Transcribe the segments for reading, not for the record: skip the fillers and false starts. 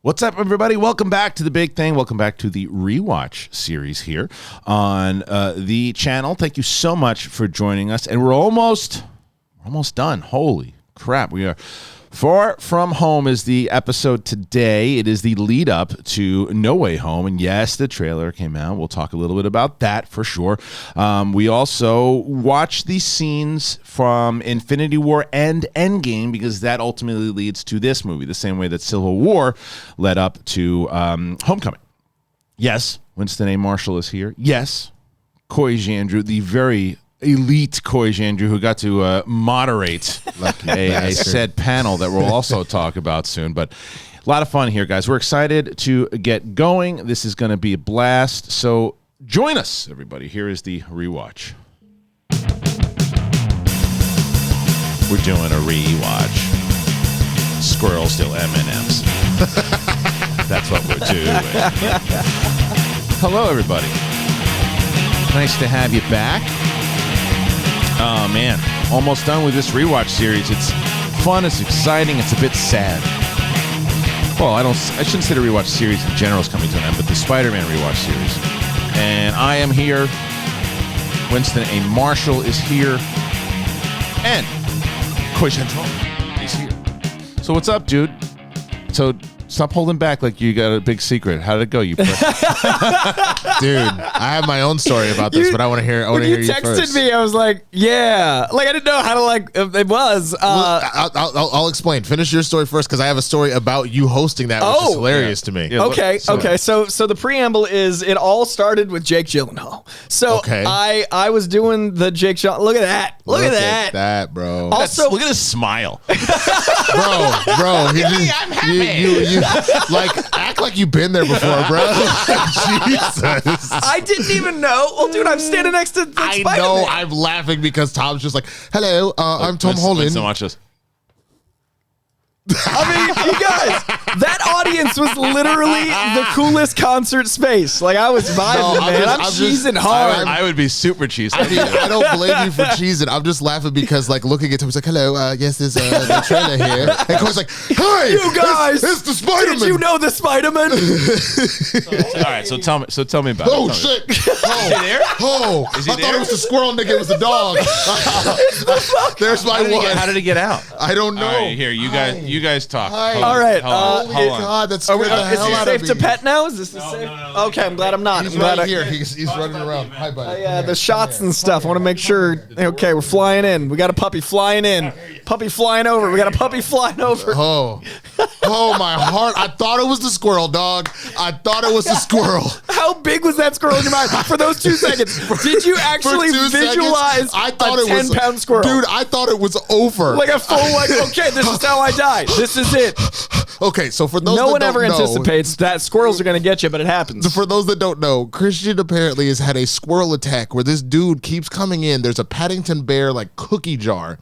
What's up, everybody? Welcome back to the big thing. Welcome back to the Rewatch series here on the channel. Thank you so much for joining us. And we're almost done. Holy crap. We are. Far From Home is the episode today. It is the lead up to No Way Home. And yes, the trailer came out. We'll talk a little bit about that for sure. We also watched the scenes from Infinity War and Endgame because that ultimately leads to this movie, the same way that Civil War led up to Homecoming. Yes, Winston A. Marshall is here. Yes, Coy Jandrew, the very elite Coy Jandrew, who got to moderate a said panel that we'll also talk about soon. But a lot of fun here, guys. We're excited to get going. This is going to be a blast. So join us, everybody. Here is the Rewatch. We're doing a rewatch. Squirrel still M&Ms. That's what we're doing. Hello, everybody. Nice to have you back. Oh, man. Almost done with this rewatch series. It's fun. It's exciting. It's a bit sad. Well, I shouldn't say the rewatch series in general is coming to an end, but the Spider-Man rewatch series. And I am here. Winston A. Marshall is here. And Coy Jandrew is here. So what's up, dude? So stop holding back like you got a big secret. How did it go, you prick? Dude, I have my own story about this, but I want to hear. When you texted me, I was like, "Yeah," like I didn't know how to it was. I'll explain. Finish your story first, because I have a story about you hosting that, which is hilarious to me. Yeah, okay. So the preamble is it all started with Jake Gyllenhaal. So I was doing the Jake Gyllenhaal. Look at that. Look at that, bro. Also, look at his smile, bro. I'm happy. You like act like you've been there before, bro. Jesus. I didn't even know. Well, dude, I'm standing next to I know. I'm laughing because Tom's just like, "Hello, I'm Tom Holland." So much just. I mean, you guys, that audience was literally the coolest concert space. Like, I was vibing, man. I'm cheesing hard. I would be super cheesing. I mean, I don't blame you for cheesing. I'm just laughing because, like, looking at Tom, he's like, "Hello, yes, there's the trailer here." And Coy's like, "Hi, you guys, it's the Spider-Man. Did you know the Spider-Man?" All right, so tell me about it. Oh, shit. Is he there? Oh, is he I there? thought it was the squirrel nigga. It was the dog. There's my one. How did he get out? I don't know. All right, here, you guys talk. All right. Oh, my God. That's scared the hell out of me. Is this safe to pet now? Is this safe? No. Okay, I'm glad I'm not. He's right here. He's running around. Hi, buddy. Yeah, the shots and stuff. I want to make sure. Okay, we're flying in. We got a puppy flying in. Puppy flying over. We got a puppy flying over. Oh, my heart. I thought it was the squirrel, dog. I thought it was the squirrel. How big was that squirrel in your mind? For those 2 seconds, did you actually visualize I thought a it was 10-pound squirrel? Dude, I thought it was over. Like a full, okay, this is how I die. This is it. Okay, so for those no that one don't ever know, anticipates that squirrels are going to get you, but it happens. For those that don't know, Kristian apparently has had a squirrel attack where this dude keeps coming in. There's a Paddington Bear like cookie jar.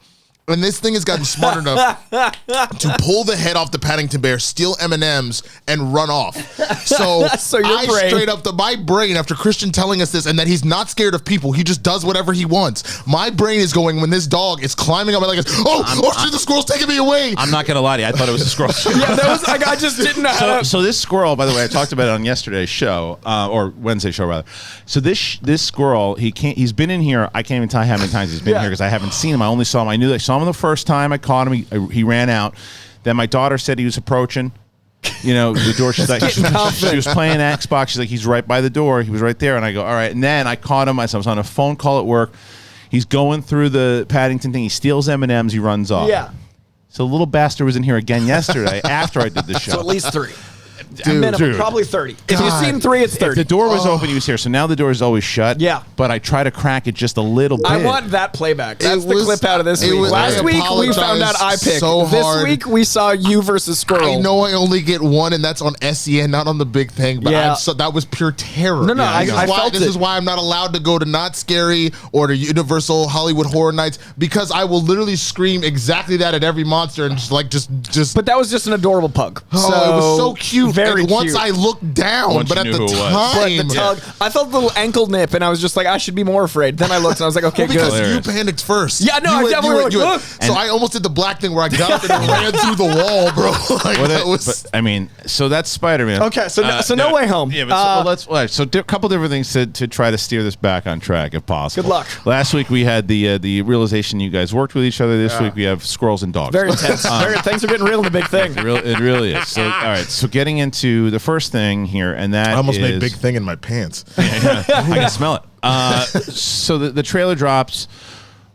And this thing has gotten smart enough to pull the head off the Paddington Bear, steal M&Ms, and run off. So, straight up, my brain, after Kristian telling us this, and that he's not scared of people, he just does whatever he wants. My brain is going, when this dog is climbing up my leg, shit, the squirrel's taking me away. I'm not going to lie to you. I thought it was a squirrel. Yeah, that was, I just didn't know how to. So this squirrel, by the way, I talked about it on yesterday's show, or Wednesday's show, rather. So this squirrel, he's been in here. I can't even tell you how many times he's been here because I haven't seen him. I only saw him. I knew that I saw him the first time I caught him. He ran out. Then my daughter said he was approaching. You know, the door. She's like, she was playing Xbox. She's like, he's right by the door. He was right there. And I go, all right. And then I caught him. I was on a phone call at work. He's going through the Paddington thing. He steals M&Ms. He runs off. Yeah. So the little bastard was in here again yesterday after I did the show. So at least 3. Minimum, probably 30. God. If you've seen 3, it's 30. If the door was open, he was here. So now the door is always shut. Yeah. But I try to crack it just a little bit. I want that playback. That's the clip out of this week. Last week, we found out I picked. This week, we saw you versus Squirrel. I know I only get one, and that's on SCN, not on the big thing. But that was pure terror. No, I felt this is why I'm not allowed to go to Not Scary or to Universal Hollywood Horror Nights, because I will literally scream exactly that at every monster and just. But that was just an adorable pug. Oh, it was so cute. very once cute. I looked down, Once but you at knew the who it was. time, But the tug, I felt the little ankle nip, and I was just like, I should be more afraid. Then I looked, and I was like, okay, because good. Hilarious. you panicked first. Yeah, no, I definitely were like, so I almost did the black thing where I got up and ran through the wall, bro. Like, that was. But, I mean, so that's Spider-Man. Okay, so no way home. Yeah, but so a couple different things to try to steer this back on track if possible. Good luck. Last week we had the realization you guys worked with each other. This week we have squirrels and dogs. Very intense. Things are getting real in the big thing. It really is. So all right. So getting into the first thing here, and that I almost is, made big thing in my pants. I can smell it. So the trailer drops.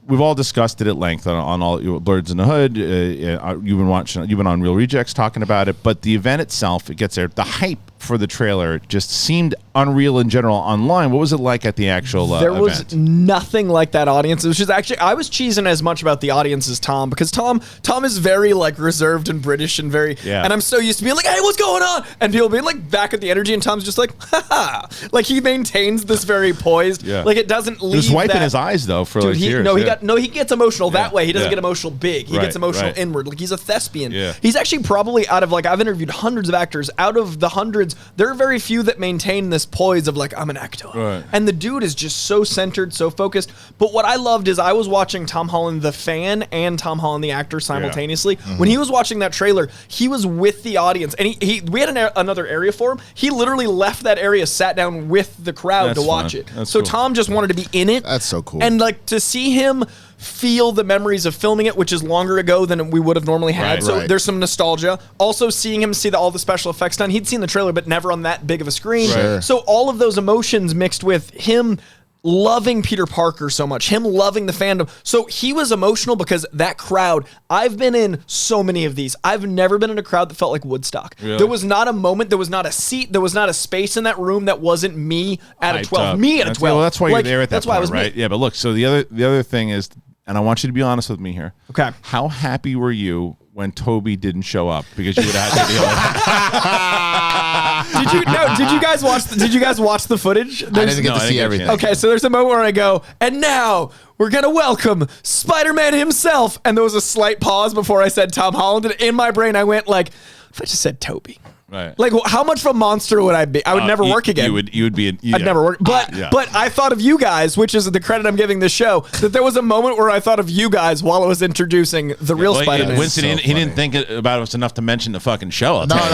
We've all discussed it at length on all Birds in the Hood. You've been on Real Rejects talking about it, but the event itself, it gets there. The hype for the trailer just seemed unreal in general online. What was it like at the actual There was event? nothing like that audience. It was just actually, I was cheesing as much about the audience as Tom, because Tom is very like reserved and British and very, and I'm so used to being like, hey, what's going on? And people being like back at the energy, and Tom's just like, haha. Like he maintains this very poised, like it doesn't leave. He was wiping that, his eyes though for like years. He gets emotional that way. He doesn't get emotional big. He Right, gets emotional right. inward. Like he's a thespian. Yeah. He's actually probably out of like, I've interviewed hundreds of actors. Out of the hundreds, there are very few that maintain this poise of like, I'm an actor. Right. And the dude is just so centered, so focused. But what I loved is I was watching Tom Holland the fan and Tom Holland the actor simultaneously. When he was watching that trailer, he was with the audience, and we had another area for him. He literally left that area, sat down with the crowd to watch it. That's so cool. Tom just wanted to be in it. That's so cool. And like to see him feel the memories of filming it, which is longer ago than we would have normally had. Right. So Right. there's some nostalgia. Also seeing him see all the special effects done. He'd seen the trailer, but never on that big of a screen. Sure. So all of those emotions mixed with him loving Peter Parker so much, him loving the fandom. So he was emotional because that crowd, I've been in so many of these. I've never been in a crowd that felt like Woodstock. Really? There was not a moment, there was not a seat, there was not a space in that room that wasn't me at a 12. Me at a 12. Well, that's why you're Like, there at that that's why point, I was right? me. Yeah, but look, so the other thing is, and I want you to be honest with me here. Okay. How happy were you when Toby didn't show up? Because you would have had to deal with it. Did you guys watch the footage? I didn't get to see everything. Okay, so there's a moment where I go, and now we're gonna welcome Spider-Man himself. And there was a slight pause before I said Tom Holland, and in my brain I went like, if I just said Toby. Right. Like, how much of a monster would I be? I would never work again. You would be. I'd never work. But I thought of you guys, which is the credit I'm giving this show, that there was a moment where I thought of you guys while I was introducing the real Spider-Man. Winston, So he didn't think about us enough to mention the fucking show. I'll No, tell you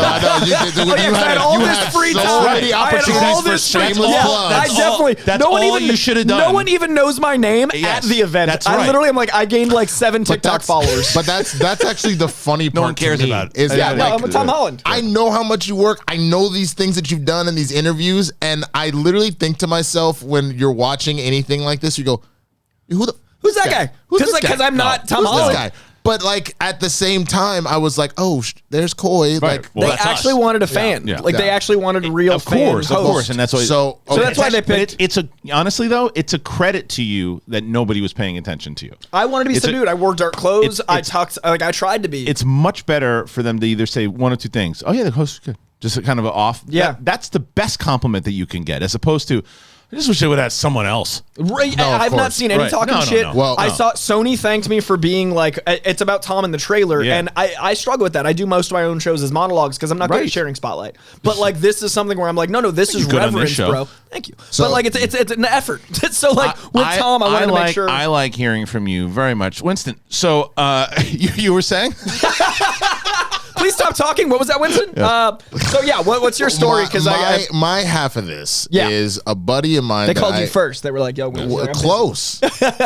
that. no, you I had all you this had free so time. many I had opportunities all for this free shameless time. plugs. I definitely. That's all you should have done. No one even knows my name Yes, at the event. that's I right. literally am like, I gained like 7 TikTok followers. But that's actually the funny part. No one cares to me, about it. Is Yeah, that no, like, I'm with Tom Holland. I know how much you work. I know these things that you've done in these interviews, and I literally think to myself when you're watching anything like this, you go, "Who's that guy? Who's this guy? Because I'm not Tom Who's Holland. this guy?" But like at the same time, I was like, "Oh, there's Coy." Right. Like, Well, They that's actually us. wanted a fan. Yeah. Like they Yeah. actually wanted a real Of fan course, host. and that's why. So that's why they picked. It's honestly though, it's a credit to you that nobody was paying attention to you. I wanted to be It's a- subdued. I wore dark clothes. I it's- tucked. Like I tried to be. It's much better for them to either say one or two things. Oh yeah, the host is good. Just kind of off. Yeah. That's the best compliment that you can get, as opposed to, I just wish I would have had someone else. Right, No, of I've not course. seen any Right. talking No, shit. Well, I no. saw Sony thanked me for being like, it's about Tom in the trailer, Yeah. and I struggle with that. I do most of my own shows as monologues because I'm not good Right. at sharing spotlight. But like this is something where I'm like, no, this is good on this reverence, show. bro. Thank you. So- but like it's an effort. So like with Tom, I wanted to make sure. I like hearing from you very much, Winston. So you were saying? Please stop talking. What was that, Winston? So yeah, what's your story? Because my half of this Yeah. is a buddy of mine. they that called I- you first. They were like, yo, Winston, Close.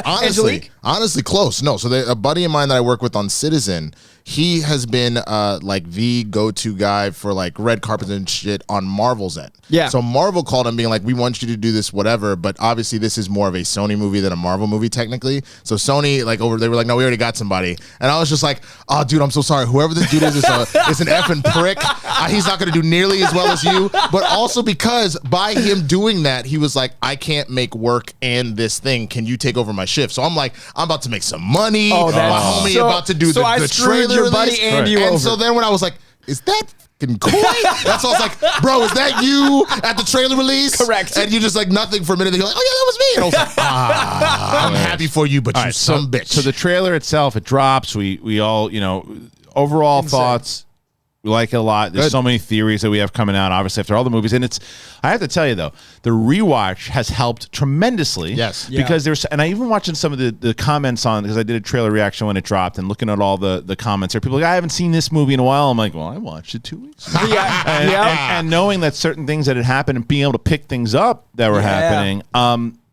Angelique? honestly, close. No, so a buddy of mine that I work with on Citizen, he has been like the go-to guy for like red carpet and shit on Marvel's end. Yeah. So Marvel called him being like, we want you to do this, whatever. But obviously this is more of a Sony movie than a Marvel movie technically. So Sony, like they were like, no, we already got somebody. And I was just like, oh, dude, I'm so sorry. Whoever this dude is an effing prick. He's not going to do nearly as well as you. But also because by him doing that, he was like, I can't make work and this thing. Can you take over my shift? So I'm like, I'm about to make some money. Oh, My that's homie so- about to do so I the screwed trailer your buddy release. and you over. So then when I was like, is that fucking Coy? That's why I was like, bro, is that you at the trailer release? Correct. And you just like nothing for a minute. And you're like, oh yeah, that was me. And I was like, I'm happy for you, but you some bitch. So the trailer itself, it drops. We all, overall thoughts. We like it a lot. There's so many theories that we have coming out, obviously, after all the movies. And I have to tell you, though, the rewatch has helped tremendously. Yes. Because and I even watching some of the comments on, because I did a trailer reaction when it dropped, and looking at all the comments, there are people like, I haven't seen this movie in a while. I'm like, well, I watched it 2 weeks ago. And knowing that certain things that had happened and being able to pick things up that were happening.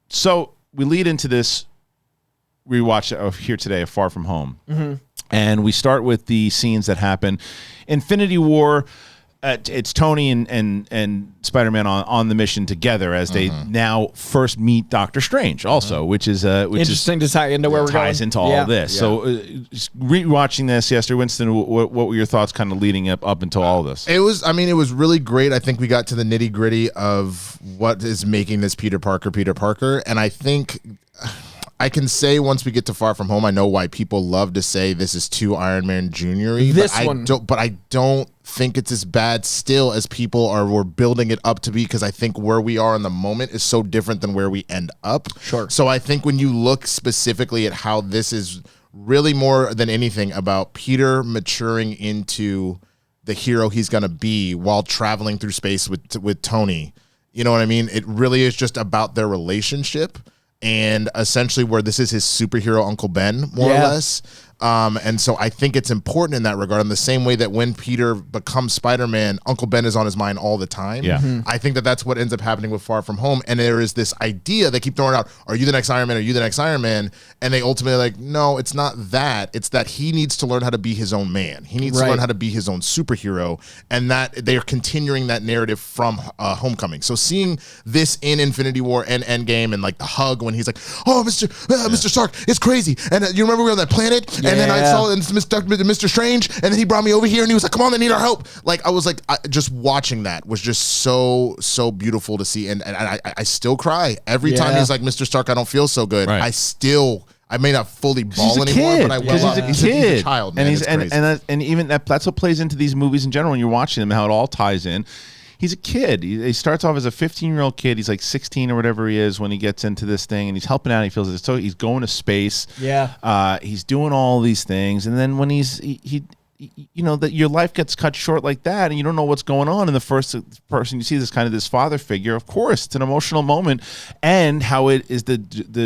So we lead into this rewatch of here today of Far From Home. Mm-hmm. And we start with the scenes that happen. Infinity War, it's Tony and Spider-Man on the mission together as they now first meet Doctor Strange also, which is interesting to tie into where we're going. Ties into all of this. Yeah. So rewatching this yesterday, Winston, what were your thoughts kind of leading up until all of this? It was really great. I think we got to the nitty gritty of what is making this Peter Parker. And I think I can say once we get to Far From Home, I know why people love to say this is too Iron Man Jr.-y. But I don't think it's as bad still as people were building it up to be, because I think where we are in the moment is so different than where we end up. Sure. So I think when you look specifically at how this is really more than anything about Peter maturing into the hero he's going to be while traveling through space with Tony, you know what I mean? It really is just about their relationship. And essentially where this is his superhero Uncle Ben, more or less. And so I think it's important in that regard, in the same way that when Peter becomes Spider-Man, Uncle Ben is on his mind all the time. Yeah. Mm-hmm. I think that's what ends up happening with Far From Home. And there is this idea they keep throwing out, are you the next Iron Man? Are you the next Iron Man? And they ultimately are like, no, it's not that. It's that he needs to learn how to be his own man. He needs to learn how to be his own superhero. And that they're continuing that narrative from Homecoming. So seeing this in Infinity War and Endgame, and like the hug when he's like, oh, Mr. Stark, it's crazy. And you remember we were on that planet? And then I saw Mr. Strange, and then he brought me over here, and he was like, come on, they need our help. Like, I was like, just watching that was just so beautiful to see. And I still cry every time he's like, Mr. Stark, I don't feel so good. Right. I may not fully bawl anymore, but I will. He's a child, man. And even that's what plays into these movies in general when you're watching them, how it all ties in. He's a kid. He starts off as a 15-year-old kid. He's like 16 or whatever he is when he gets into this thing, and he's helping out. He feels it. So he's going to space. Yeah. He's doing all these things, and then when he you know, that your life gets cut short like that, and you don't know what's going on. And the first person you see is kind of this father figure. Of course, it's an emotional moment, and how it is the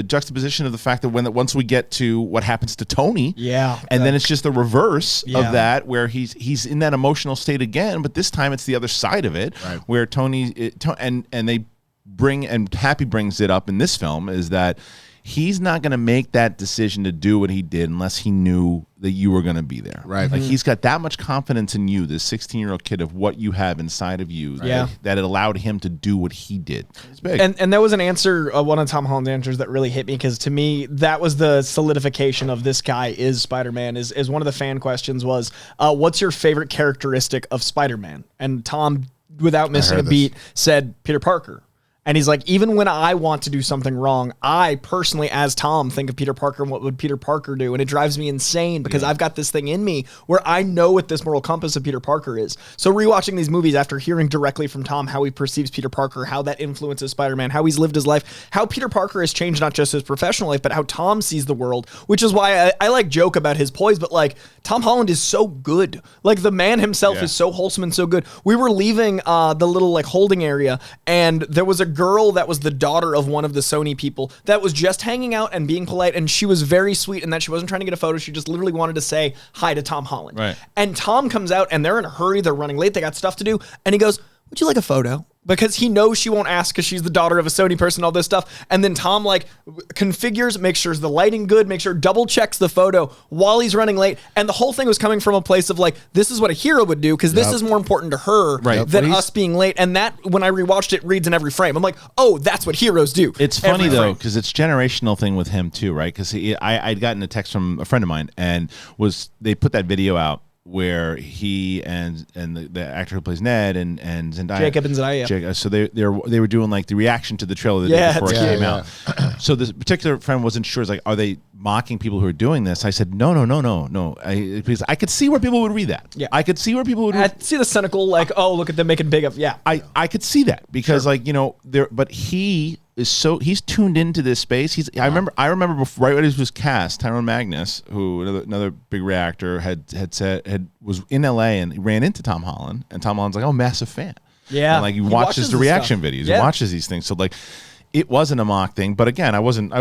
juxtaposition of the fact that once we get to what happens to Tony, and then it's just the reverse of that, where he's in that emotional state again, but this time it's the other side of it, where Tony and they bring, and Happy brings it up in this film, is that he's not going to make that decision to do what he did unless he knew that you were going to be there. Right. Like, he's got that much confidence in you, this 16-year-old kid, of what you have inside of you, that it allowed him to do what he did. It's big. And that was an answer, one of Tom Holland's answers that really hit me, because to me, that was the solidification of this guy is Spider-Man, is one of the fan questions was, what's your favorite characteristic of Spider-Man? And Tom, without missing a beat, said Peter Parker. And he's like, even when I want to do something wrong, I personally, as Tom, think of Peter Parker and what would Peter Parker do? And it drives me insane, because I've got this thing in me where I know what this moral compass of Peter Parker is. So rewatching these movies after hearing directly from Tom how he perceives Peter Parker, how that influences Spider-Man, how he's lived his life, how Peter Parker has changed not just his professional life, but how Tom sees the world, which is why I like joke about his poise, but like Tom Holland is so good. Like, the man himself is so wholesome and so good. We were leaving the little like holding area, and there was a girl that was the daughter of one of the Sony people that was just hanging out and being polite, and she was very sweet in that she wasn't trying to get a photo. She just literally wanted to say hi to Tom Holland. Right. And Tom comes out, and they're in a hurry, they're running late, they got stuff to do, and he goes, would you like a photo? Because he knows she won't ask, because she's the daughter of a Sony person, all this stuff. And then Tom like configures, makes sure the lighting good, makes sure double checks the photo while he's running late. And the whole thing was coming from a place of like, this is what a hero would do, because this is more important to her than us being late. And that, when I rewatched it, reads in every frame. I'm like, oh, that's what heroes do. It's funny though, because it's generational thing with him too, right? Because I'd gotten a text from a friend of mine, and they put that video out where he and the actor who plays Ned and Zendaya, Jacob and Zendaya, so they were doing like the reaction to the trailer the day before it came out. So this particular friend wasn't sure. It's like, are they mocking people who are doing this? I said, no. Because I could see where people would read that. Yeah, I could see where people would. I see the cynical, like, oh, look at them making big up. Yeah, I could see that, because like, you know, but he he's tuned into this space. I remember before, right when he was cast, Tyrone Magnus, who another big reactor was in LA and he ran into Tom Holland, and Tom Holland's like, oh, massive fan. Yeah. And like he watches the reaction videos. Yeah. He watches these things. So like it wasn't a mock thing, but again, I wasn't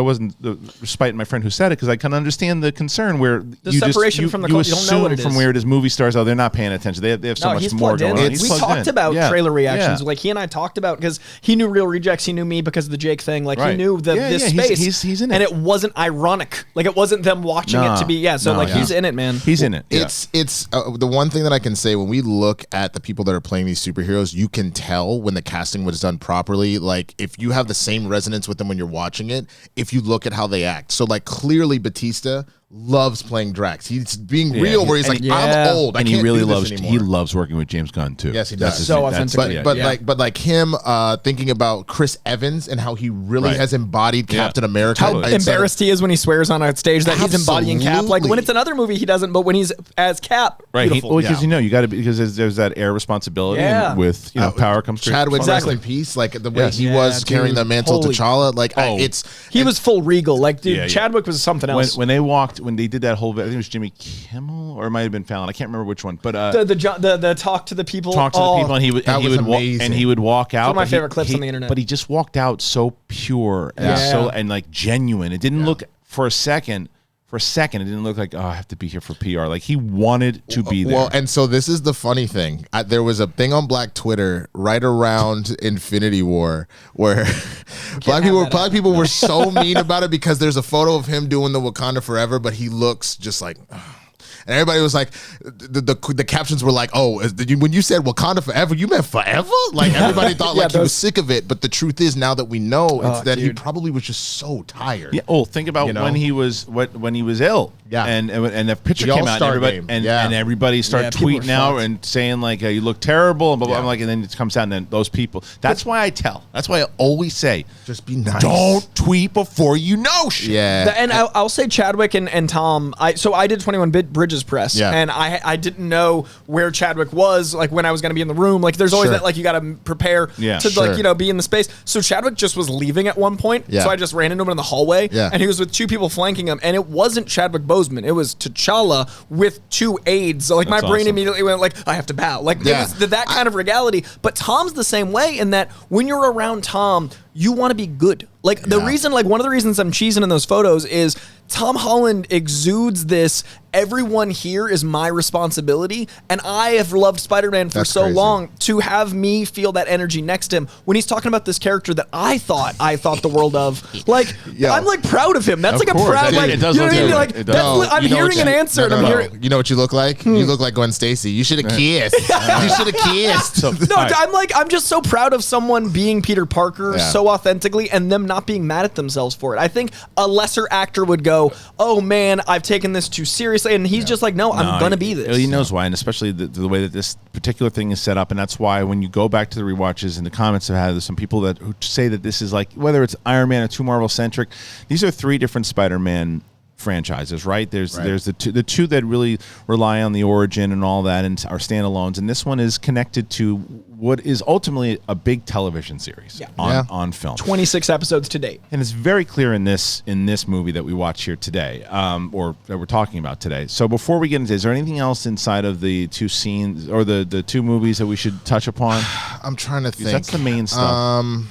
spiting my friend who said it, because I can understand the concern where the separation from the you assume don't know what it from is. where it is movie stars, they're not paying attention. They have so much more going on. We talked about trailer reactions. Like he and I talked about, because he knew Real Rejects, he knew me because of the Jake thing. Like he knew this space. He's in it, and it wasn't ironic. Like it wasn't them watching it to be. He's in it, man. He's in it. It's the one thing that I can say, when we look at the people that are playing these superheroes, you can tell when the casting was done properly. Like if you have the same resonance with them when you're watching it, if you look at how they act. So like clearly Batista loves playing Drax. He's being real, where he's like, I'm old, and I can't really do this loves. anymore. He loves working with James Gunn too. Yes, he does. So authentically. But like him thinking about Chris Evans and how he really has embodied Captain America. How embarrassed he is when he swears on a stage that he's embodying Cap. Like when it's another movie, he doesn't, but when he's as Cap, beautiful. Because you got to be, because there's that air responsibility, and with power comes Chadwick, rest in peace. Like the way he was carrying the mantle to T'Challa, like he was full regal. Like dude, Chadwick was something else. When they did that whole, I think it was Jimmy Kimmel or it might have been Fallon. I can't remember which one, but the talk to the people, and he would walk out. One of my favorite clips on the internet. But he just walked out so pure and like genuine. It didn't look for a second. For a second, it didn't look like, oh, I have to be here for PR. Like he wanted to be there. Well, and so this is the funny thing. There was a thing on Black Twitter right around Infinity War where black people were so mean about it, because there's a photo of him doing the Wakanda Forever, but he looks just like. And everybody was like, the captions were like, oh, when you said Wakanda Forever, you meant forever? Like everybody thought he was sick of it. But the truth is, now that we know, it's that he probably was just so tired. Yeah. Oh, think about when he was ill. Yeah. And the picture came out, and everybody started tweeting out and saying like, you look terrible, and blah, blah, blah. Like, and then it comes out, and then those people. That's why I always say, just be nice. Don't tweet before you know shit. Yeah. And I'll say Chadwick and Tom. I did 21 Bridges press, and I didn't know where Chadwick was, like when I was going to be in the room. Like there's always that, like you got to prepare to like be in the space. So Chadwick just was leaving at one point, so I just ran into him in the hallway, and he was with two people flanking him, and it wasn't Chadwick Boseman, it was T'Challa with two aides. So like my brain immediately went like, I have to bow. Like it was that kind of regality. But Tom's the same way in that when you're around Tom, you want to be good. Like the reason, like one of the reasons I'm cheesing in those photos is Tom Holland exudes this, everyone here is my responsibility, and I have loved Spider-Man for so long, to have me feel that energy next to him when he's talking about this character that I thought the world of. Like I'm like proud of him. That's like a proud, like, you know what I mean? Like I'm hearing an answer. You know what you look like? You look like Gwen Stacy. You should have kissed. You should have kissed. I'm just so proud of someone being Peter Parker so authentically, and them not being mad at themselves for it. I think a lesser actor would go, oh man, I've taken this too seriously, and he's just like, no, I'm gonna be this. He knows why, and especially the way that this particular thing is set up, and that's why when you go back to the rewatches, and the comments have had some people who say that this is like, whether it's Iron Man or too Marvel centric, these are three different Spider-Man franchises, right? There's the two that really rely on the origin and all that, and are standalones, and this one is connected to what is ultimately a big television series on film. 26 episodes to date, and it's very clear in this movie that we watch here today, or that we're talking about today. So before we get into, is there anything else inside of the two scenes or the two movies that we should touch upon? I'm trying to think. That's the main stuff.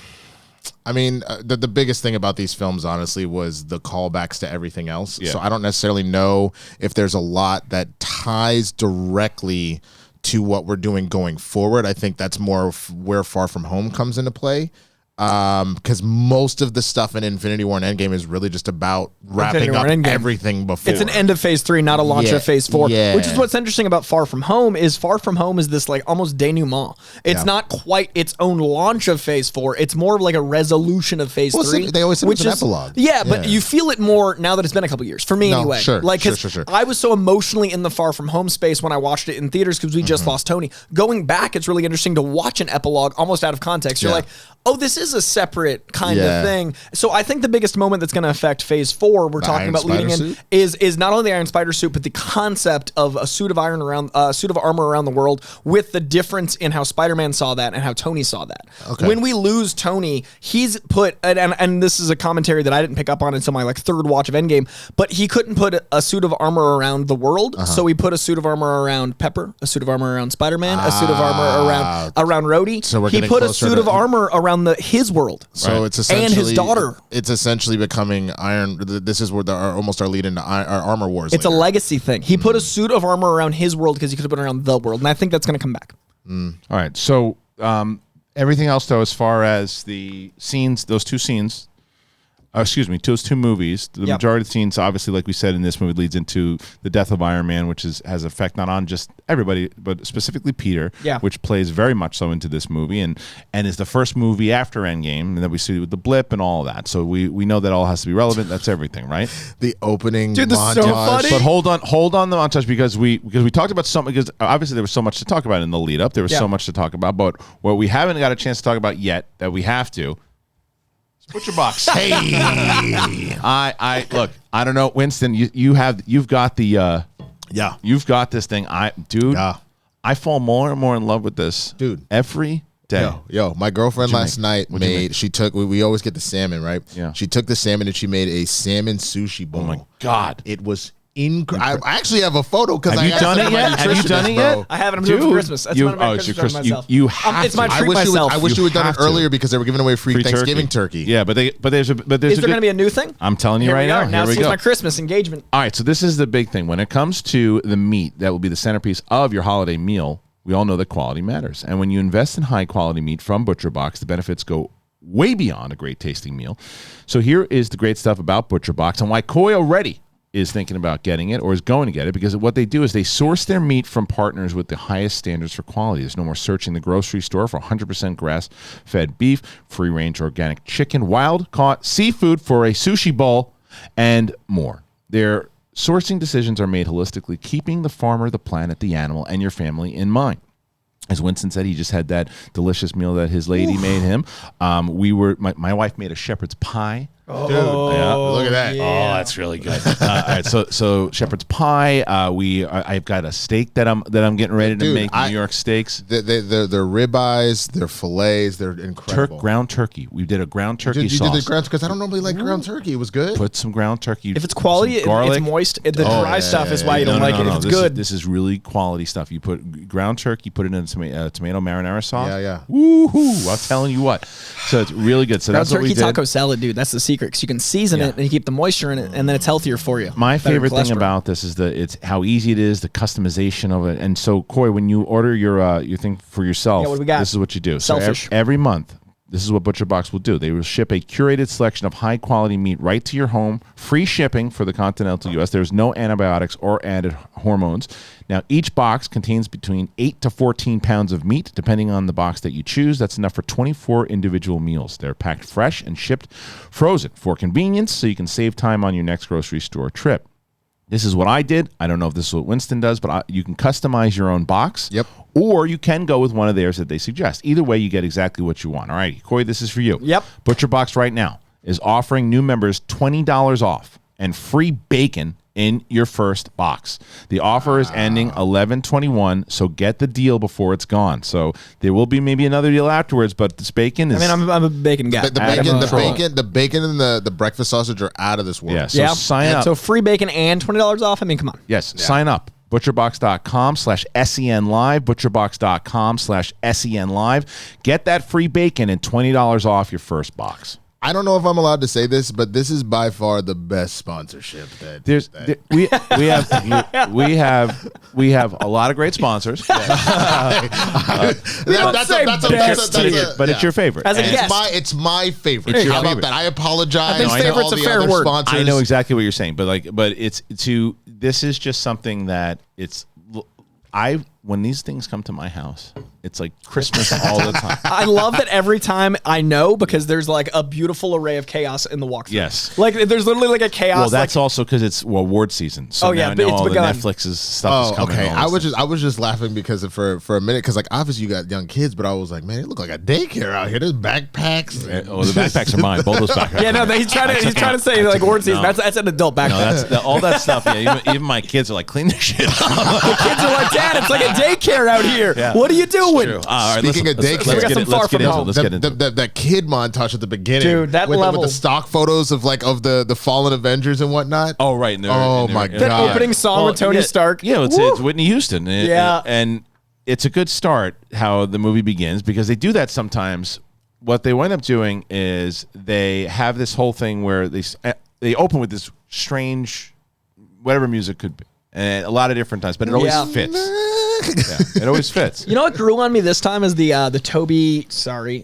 I mean, the biggest thing about these films, honestly, was the callbacks to everything else. Yeah. So I don't necessarily know if there's a lot that ties directly to what we're doing going forward. I think that's more where Far From Home comes into play. Because most of the stuff in Infinity War and Endgame is really just about wrapping up everything before. It's an end of phase 3, not a launch of phase 4. Yeah. Which is what's interesting about Far From Home is this like almost denouement. It's not quite its own launch of phase 4. It's more of like a resolution of phase 3. They always say it's an epilogue. Yeah, but you feel it more now that it's been a couple years. For me anyway. Sure. Like, sure. I was so emotionally in the Far From Home space when I watched it in theaters because we just lost Tony. Going back, it's really interesting to watch an epilogue almost out of context. You're like, oh, this is a separate kind Yeah. of thing. So I think the biggest moment that's going to affect Phase 4, we're talking Iron about leading in, Spider suit? is not only the Iron Spider suit, but the concept of a suit of armor around the world, with the difference in how Spider-Man saw that and how Tony saw that. Okay. When we lose Tony, he's put, and this is a commentary that I didn't pick up on until my like third watch of Endgame, but he couldn't put a suit of armor around the world, so he put a suit of armor around Pepper, a suit of armor around Spider-Man, a suit of armor around Rhodey. So we're he getting put a closer suit to- of armor around his world. So it's essentially And his daughter. It's essentially becoming Iron. This is where almost our lead into our Armor Wars. It's a later. legacy thing. He put a suit of armor around his world because he could have put it around the world, and I think that's going to come back. All right. So everything else, though, as far as the scenes, those two scenes, those two movies, the majority of the scenes, obviously, like we said in this movie, leads into the death of Iron Man, which has effect not on just everybody, but specifically Peter, which plays very much so into this movie, and is the first movie after Endgame, and then we see with the blip and all that. So we know that all has to be relevant. That's everything, right? The opening Dude, this is so montage. funny. But hold on the montage because we talked about something, because obviously there was so much to talk about in the lead up. There was so much to talk about, but what we haven't got a chance to talk about yet that we have to. Butcher Box. Hey, I look. I don't know, Winston. You've got the yeah. You've got this thing. Yeah. I fall more and more in love with this, Dude. every day. Yo, my girlfriend What'd you last make? night made. She took. We always get the salmon, right? Yeah. She took the salmon and she made a salmon sushi bowl. Oh my God. It was incredible. I actually have a photo because Have you done it yet? Have you done it yet? I haven't. I'm doing it for Dude, Christmas. That's one of my Christmas presents myself. You have it's my to. treat myself. I wish you had done have it to. earlier because they were giving away free Thanksgiving turkey. Yeah, but there's Is there going to be a new thing? I'm telling you Here right we are. now. Now Here we see go. my Christmas engagement. All right, so this is the big thing. When it comes to the meat that will be the centerpiece of your holiday meal, we all know that quality matters. And when you invest in high-quality meat from Butcher Box, the benefits go way beyond a great tasting meal. So here is the great stuff about Butcher Box and why Coy already is thinking about getting it or is going to get it, because what they do is they source their meat from partners with the highest standards for quality. There's no more searching the grocery store for 100% grass-fed beef, free-range organic chicken, wild-caught seafood for a sushi bowl, and more. Their sourcing decisions are made holistically, keeping the farmer, the planet, the animal, and your family in mind. As Winston said, he just had that delicious meal that his lady made him. My wife made a shepherd's pie. Dude, look at that. Yeah. Oh, that's really good. All right, so shepherd's pie. I've got a steak that I'm getting ready to Dude, make. New York steaks. They're ribeyes, they're fillets, they're incredible. Ground turkey. We did a ground turkey You sauce. did the ground because I don't normally like ground turkey. It was good. Put some ground turkey. If it's quality, some garlic. it's moist. The dry stuff is why you don't like it. If it's This good, this is really quality stuff. You put ground turkey, put it in tomato marinara sauce. Yeah. Woohoo! I'm telling you what. So it's really good. So ground that's what we turkey did. taco salad, dude. That's the secret, because you can season it and you keep the moisture in it, and then it's healthier for you. My Better favorite thing cholesterol. about this is it's how easy it is, the customization of it. And so, Coy, when you order your thing for yourself, Yeah, what do we got? this is what you do. Selfish. So every month, this is what Butcher Box will do. They will ship a curated selection of high-quality meat right to your home, free shipping for the continental U.S. There's no antibiotics or added hormones. Now, each box contains between 8 to 14 pounds of meat, depending on the box that you choose. That's enough for 24 individual meals. They're packed fresh and shipped frozen for convenience, so you can save time on your next grocery store trip. This is what I did. I don't know if this is what Winston does, but you can customize your own box. Yep. Or you can go with one of theirs that they suggest. Either way, you get exactly what you want. All right, Coy, this is for you. Yep. Butcher Box right now is offering new members $20 off and free bacon in your first box. The offer is ending 11/21, so get the deal before it's gone. So there will be maybe another deal afterwards, but this bacon is... I mean, I'm a bacon guy. The Out of bacon, control. the bacon, and the breakfast sausage are out of this world. Yeah, so sign up. So free bacon and $20 off. I mean, come on. Yes, sign up. butcherbox.com/SENLive, butcherbox.com/SENLive. Get that free bacon and $20 off your first box. I don't know if I'm allowed to say this, but this is by far the best sponsorship that We have a lot of great sponsors. Don't say best. But it's your favorite. As a And guest. It's my favorite. It's your How about favorite. that? I apologize. I think to favorite's all a the fair other word. sponsors. I know exactly what you're saying, but this is just something that when these things come to my house, it's like Christmas all the time. I love that every time I know because there's like a beautiful array of chaos in the walkthrough. Yes. Like there's literally like a chaos. Well, that's also because it's award season. So now I know it's all begun. the Netflix's stuff is coming. Okay. all this I was just laughing because for a minute, because like obviously you got young kids, but I was like, man, it look like a daycare out here. There's backpacks. Oh, the backpacks are mine. Both those backpacks. Yeah, no, he's trying to say like award season. That's an adult backpack. No, that's all that stuff. Yeah, even my kids are like, clean this shit up. The kids are like, Dad, it's like a daycare out here. Yeah. What are you doing? True. All right, Speaking of daycare, let's get into it. That kid montage at the beginning, Dude, that with level. with the stock photos of the fallen Avengers and whatnot. Oh, right. My That God. opening song with Tony Stark. Yeah, it's Whitney Houston. Yeah. And it's a good start how the movie begins because they do that sometimes. What they wind up doing is they have this whole thing where they open with this strange, whatever music could be, and a lot of different times, but it always fits. Yeah, it always fits. You know what grew on me this time is the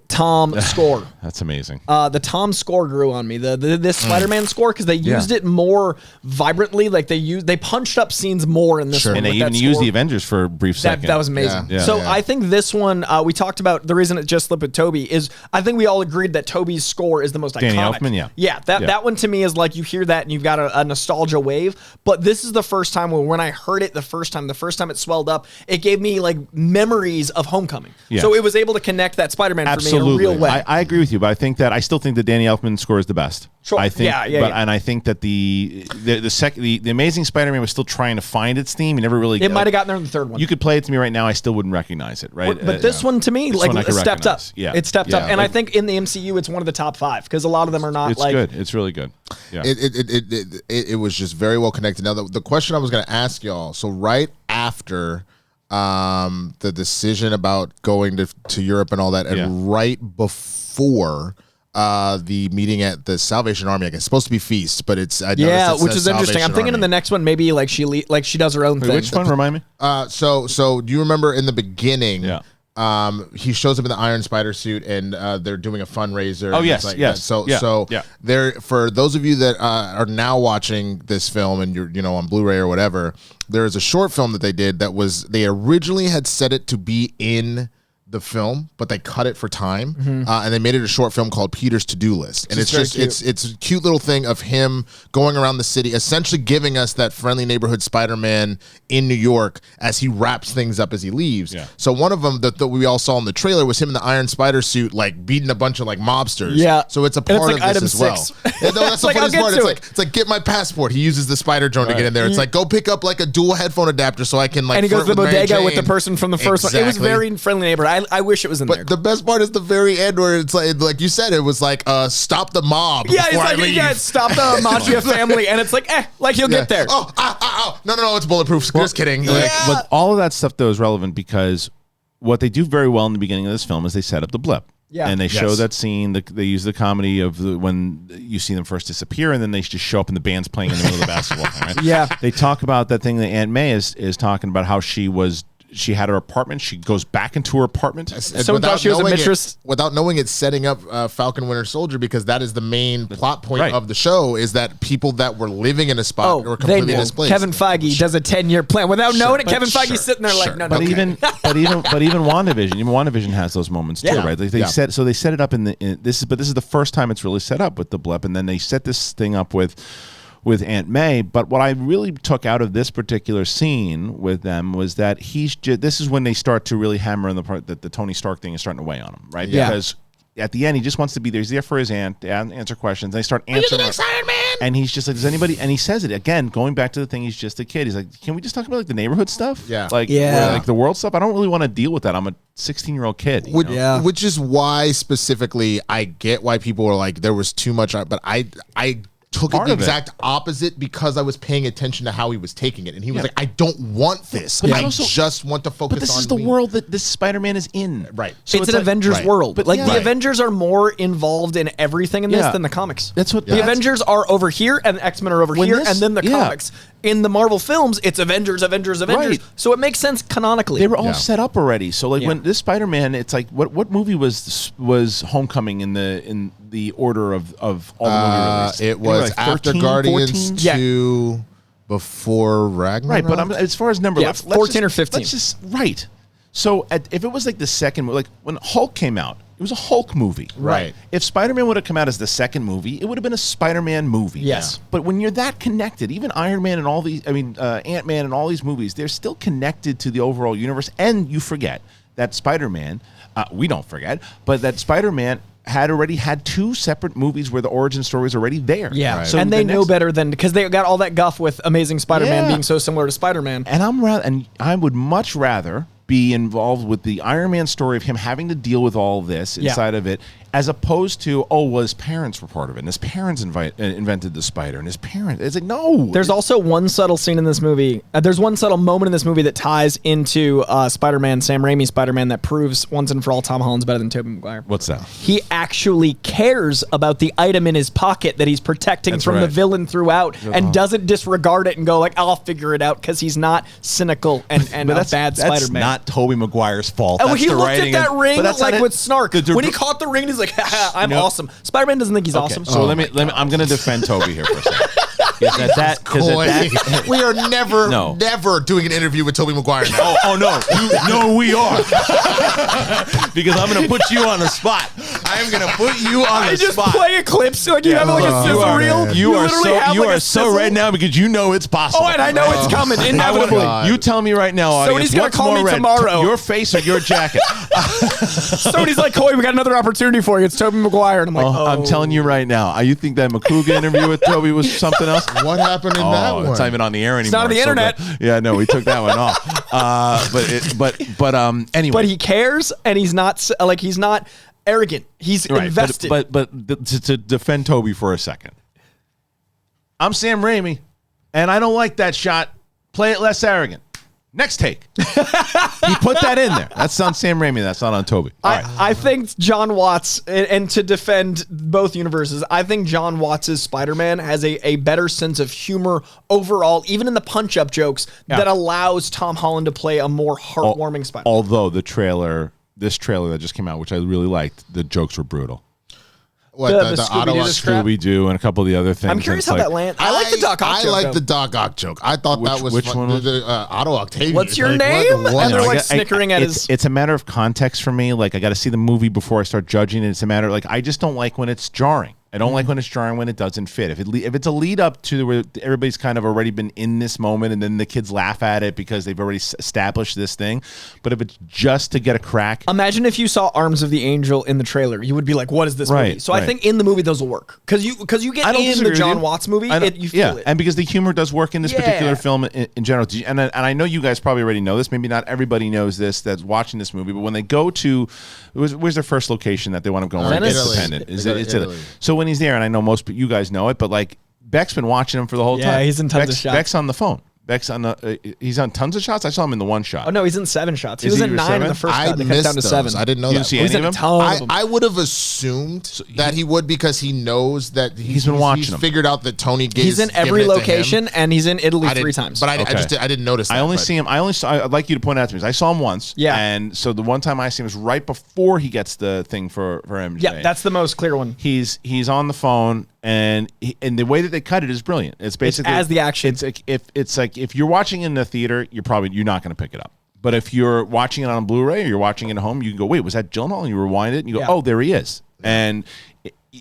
Tom score. That's amazing. The Tom score grew on me. This Spider-Man score because they used it more vibrantly. Like they punched up scenes more in this one. And they even used the Avengers for a brief second. That was amazing. Yeah. So I think this one we talked about. The reason it just slipped with Toby is I think we all agreed that Toby's score is the most Danny iconic. Elfman, That one to me is like you hear that and you've got a nostalgia wave. But this is the first time when I heard it the first time it swelled up, it gave me like memories of Homecoming. Yeah. So it was able to connect that Spider-Man for me in a real way. I agree with you, but I still think the Danny Elfman score is the best. Sure. I think, Yeah. And I think that the Amazing Spider-Man was still trying to find its theme. He never really. It might have gotten there in the third one. You could play it to me right now. I still wouldn't recognize it. Right. But this one to me, like, stepped up. Yeah. It stepped up, and I think in the MCU, it's one of the top 5 because a lot of them are not. It's like good. It's really good. Yeah. It was just very well connected. Now the question I was going to ask y'all. So right after the decision about going to Europe and all that, and right before the meeting at the Salvation Army, I guess it's supposed to be Feast, but it's which is interesting. I'm thinking in the next one maybe like she does her own thing. Which one? Remind me. So do you remember in the beginning? Yeah. He shows up in the Iron Spider suit, and they're doing a fundraiser. Oh, yes, like yes. So there, for those of you that are now watching this film and you're on Blu-ray or whatever, there is a short film that they did they originally had set it to be in the film, but they cut it for time, and they made it a short film called Peter's To-Do List. And it's a cute little thing of him going around the city, essentially giving us that friendly neighborhood Spider-Man in New York as he wraps things up as he leaves. Yeah. So one of them that we all saw in the trailer was him in the Iron Spider suit, like beating a bunch of like mobsters. Yeah. So it's a part of this as well. Yeah, no, that's the Like, funniest I'll part. get to It's like get my passport. He uses the spider drone to get in there. It's like go pick up like a dual headphone adapter so I can like. And he goes to the flirt with Mary bodega with the Jane. person from the first one. It was very friendly neighborhood. I wish it was in there. But the best part is the very end where it's like you said, it was like stop the mob. Yeah, before I leave. stop the Mafia family, and it's like, he'll get there. Oh, no, it's bulletproof. Just kidding. But all of that stuff though is relevant because what they do very well in the beginning of this film is they set up the blip. Yeah. And they show Yes. that scene. They use the comedy of when you see them first disappear, and then they just show up and the band's playing in the middle of the basketball thing, right? Yeah. They talk about that thing that Aunt May is talking about how she had her apartment. She goes back into her apartment. Someone thought she was a mistress. Without knowing it's setting up Falcon Winter Soldier, because that is the main plot point Right. of the show, is that people that were living in a spot were they completely knew. displaced. Kevin Feige does a 10-year plan without knowing it. Kevin Feige's sitting there like, no. But even WandaVision has those moments too, Yeah. right? Like they set it up this is the first time it's really set up with the blip, and then they set this thing up with Aunt May. But what I really took out of this particular scene with them was that this is when they start to really hammer in the part that the Tony Stark thing is starting to weigh on him, right? Yeah. Because at the end, he just wants to be there. He's there for his aunt, answer questions. They start answering. And he's just like, does anybody? And he says it again, going back to the thing. He's just a kid. He's like, can we just talk about like the neighborhood stuff? Yeah. like the world stuff. I don't really want to deal with that. I'm a 16-year-old kid. you know? Which is why specifically I get why people were like there was too much, but I took it Part the of it. exact opposite because I was paying attention to how he was taking it, and he was like, I don't want this. But I also- just want to focus on But this is the me. world that this Spider-Man is in. Right. So it's an like- Avengers right. world. But Like yeah. the Right. Avengers are more involved in everything in this Yeah. than the comics. That's what The Avengers are over here, and the X-Men are over When here, this- and then the yeah. comics. In the Marvel films, it's Avengers. Right. So it makes sense canonically. They were all Yeah. set up already. So like Yeah. when this Spider-Man, it's like what movie was Homecoming in the order of all the movie releases? It was Like after 13, Guardians 14? Yeah. 2, before Ragnarok. Right, but as far as number, Yeah, let's 14 just, or 15. Let's just right. So if it was like the second, like when Hulk came out, it was a Hulk movie. Right. If Spider-Man would have come out as the second movie, it would have been a Spider-Man movie. Yes. But when you're that connected, even Iron Man and all these, Ant-Man and all these movies, they're still connected to the overall universe. And you forget that Spider-Man, we don't forget, but that Spider-Man had already had 2 separate movies where the origin story was already there. Yeah, Right. so and they know better than, because they got all that guff with Amazing Spider-Man Yeah. being so similar to Spider-Man. And I would much rather be involved with the Iron Man story of him having to deal with all this inside of it, as opposed to, his parents were part of it, and his parents invented the spider, and his parents. It's like, no. There's also one subtle scene in this movie. There's one subtle moment in this movie that ties into Spider-Man, Sam Raimi's Spider-Man, that proves once and for all Tom Holland's better than Tobey Maguire. What's that? He actually cares about the item in his pocket that he's protecting That's from the right. villain throughout, and doesn't disregard it and go like, I'll figure it out, because he's not cynical and But a bad Spider-Man. That's not Tobey Maguire's fault. Oh, That's he the looked at writing that and- ring but that's not like it. with snark. The- When he caught the ring, he's like, I'm No. awesome. Spider-Man doesn't think he's awesome. So let me. I'm going to defend Toby here for a second. Because We are never No. doing an interview with Tobey Maguire now. no, we are. Because I'm going to put you on the spot. I am going to put you on I the just spot. play a clip so like you have like a sizzle reel. You are literally so have, you like, are a so sizzle. right now because you know it's possible. Oh, and I know it's coming I inevitably. want you tell me right now, audience, Sony's gonna what's call more me red, tomorrow. your face or your jacket? Sony's like, Coy, we got another opportunity for you. It's Tobey Maguire. And I'm like, I'm telling you right now. You think that Makuga interview with Toby was something else? What happened in that one? It's not even on the air anymore. It's not on the so internet. yeah, no, we took that one off. Anyway. But he cares, and he's not arrogant. He's Right, invested. to defend Toby for a second, I'm Sam Raimi, and I don't like that shot. Play it less arrogant. Next take. He put that in there. That's on Sam Raimi. That's not on Toby. All right. I think John Watts, and to defend both universes, I think John Watts' Spider-Man has a better sense of humor overall, even in the punch-up jokes, that allows Tom Holland to play a more heartwarming Spider-Man. Although this trailer that just came out, which I really liked, the jokes were brutal. What, The the Scooby-Doo Ottawa strap? Scooby-Doo and a couple of the other things. I'm curious It's how that lands. I like the Doc Ock I joke, like though. the Doc Ock joke. I thought that was which fun. one was the Otto Octavian. What's your Like, name? what? And they're like I- snickering at his... It's a matter of context for me. Like, I got to see the movie before I start judging it. It's a matter like I just don't like when it's jarring. I don't like when it's jarring when it doesn't fit. If it's a lead up to where everybody's kind of already been in this moment, and then the kids laugh at it because they've already established this thing. But if it's just to get a crack, Imagine if you saw Arms of the Angel in the trailer, you would be like, "What is this movie?" Right, So I right. think in the movie those will work because you get I don't in disagree the with John you. Watts movie, I don't- you feel it. And because the humor does work in this particular Yeah. film in general. And I know you guys probably already know this. Maybe not everybody knows this that's watching this movie. But when they go to, where's their first location that they want to go? Venice? It's independent. Italy. Is They it? go to It's Italy. Italy. So when he's there, and I know most you guys know it, but like Beck's been watching him for the whole Yeah, time. he's in tons of shots. Beck's on the phone. Beck's on he's on tons of shots. I saw him in the one shot. Oh no, he's in 7 shots. He Is was he in your 9 in the 7? first I cut. They cut missed down to those. 7. I didn't know You that. didn't see He's any in of a them? ton of them. I would have assumed that he would because he knows that He's been watching them. figured out that Tony Gay He's in every location, and he's in Italy I 3 times. But I Okay. didn't notice that. I only but- see him. I'd like you to point out to me. I saw him once. Yeah. And so the one time I see him is right before he gets the thing for MJ. Yeah, that's the most clear one. He's on the phone, and the way that they cut it is brilliant. It's basically as the action. It's like if you're watching in the theater, you're not going to pick it up. But if you're watching it on Blu-ray or you're watching it at home, you can go, wait, was that Gyllenhaal? And you rewind it, and you go, Yeah. oh, there he is. And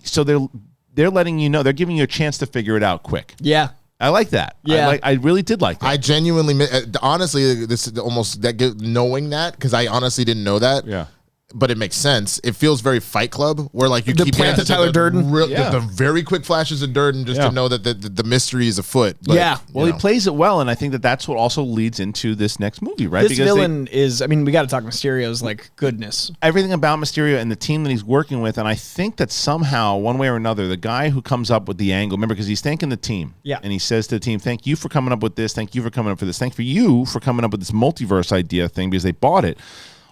so they're letting you know, they're giving you a chance to figure it out quick. Yeah. I like that. Yeah. I really did like that. I genuinely, honestly, this is almost knowing that because I honestly didn't know that. Yeah. But it makes sense. It feels very Fight Club, where like you The keep plant getting of Tyler Durden. Yeah. the very quick flashes of Durden just Yeah. to know that the mystery is afoot. But, Yeah. Well, you he know. plays it well, and I think that's what also leads into this next movie, right? This villain is, I mean, we got to talk Mysterio's like goodness. Everything about Mysterio and the team that he's working with, and I think that somehow, one way or another, the guy who comes up with the angle, remember, because he's thanking the team, Yeah. and he says to the team, "Thank you for coming up with this. Thank you for coming up for this. Thank for you for coming up with this multiverse idea thing because they bought it."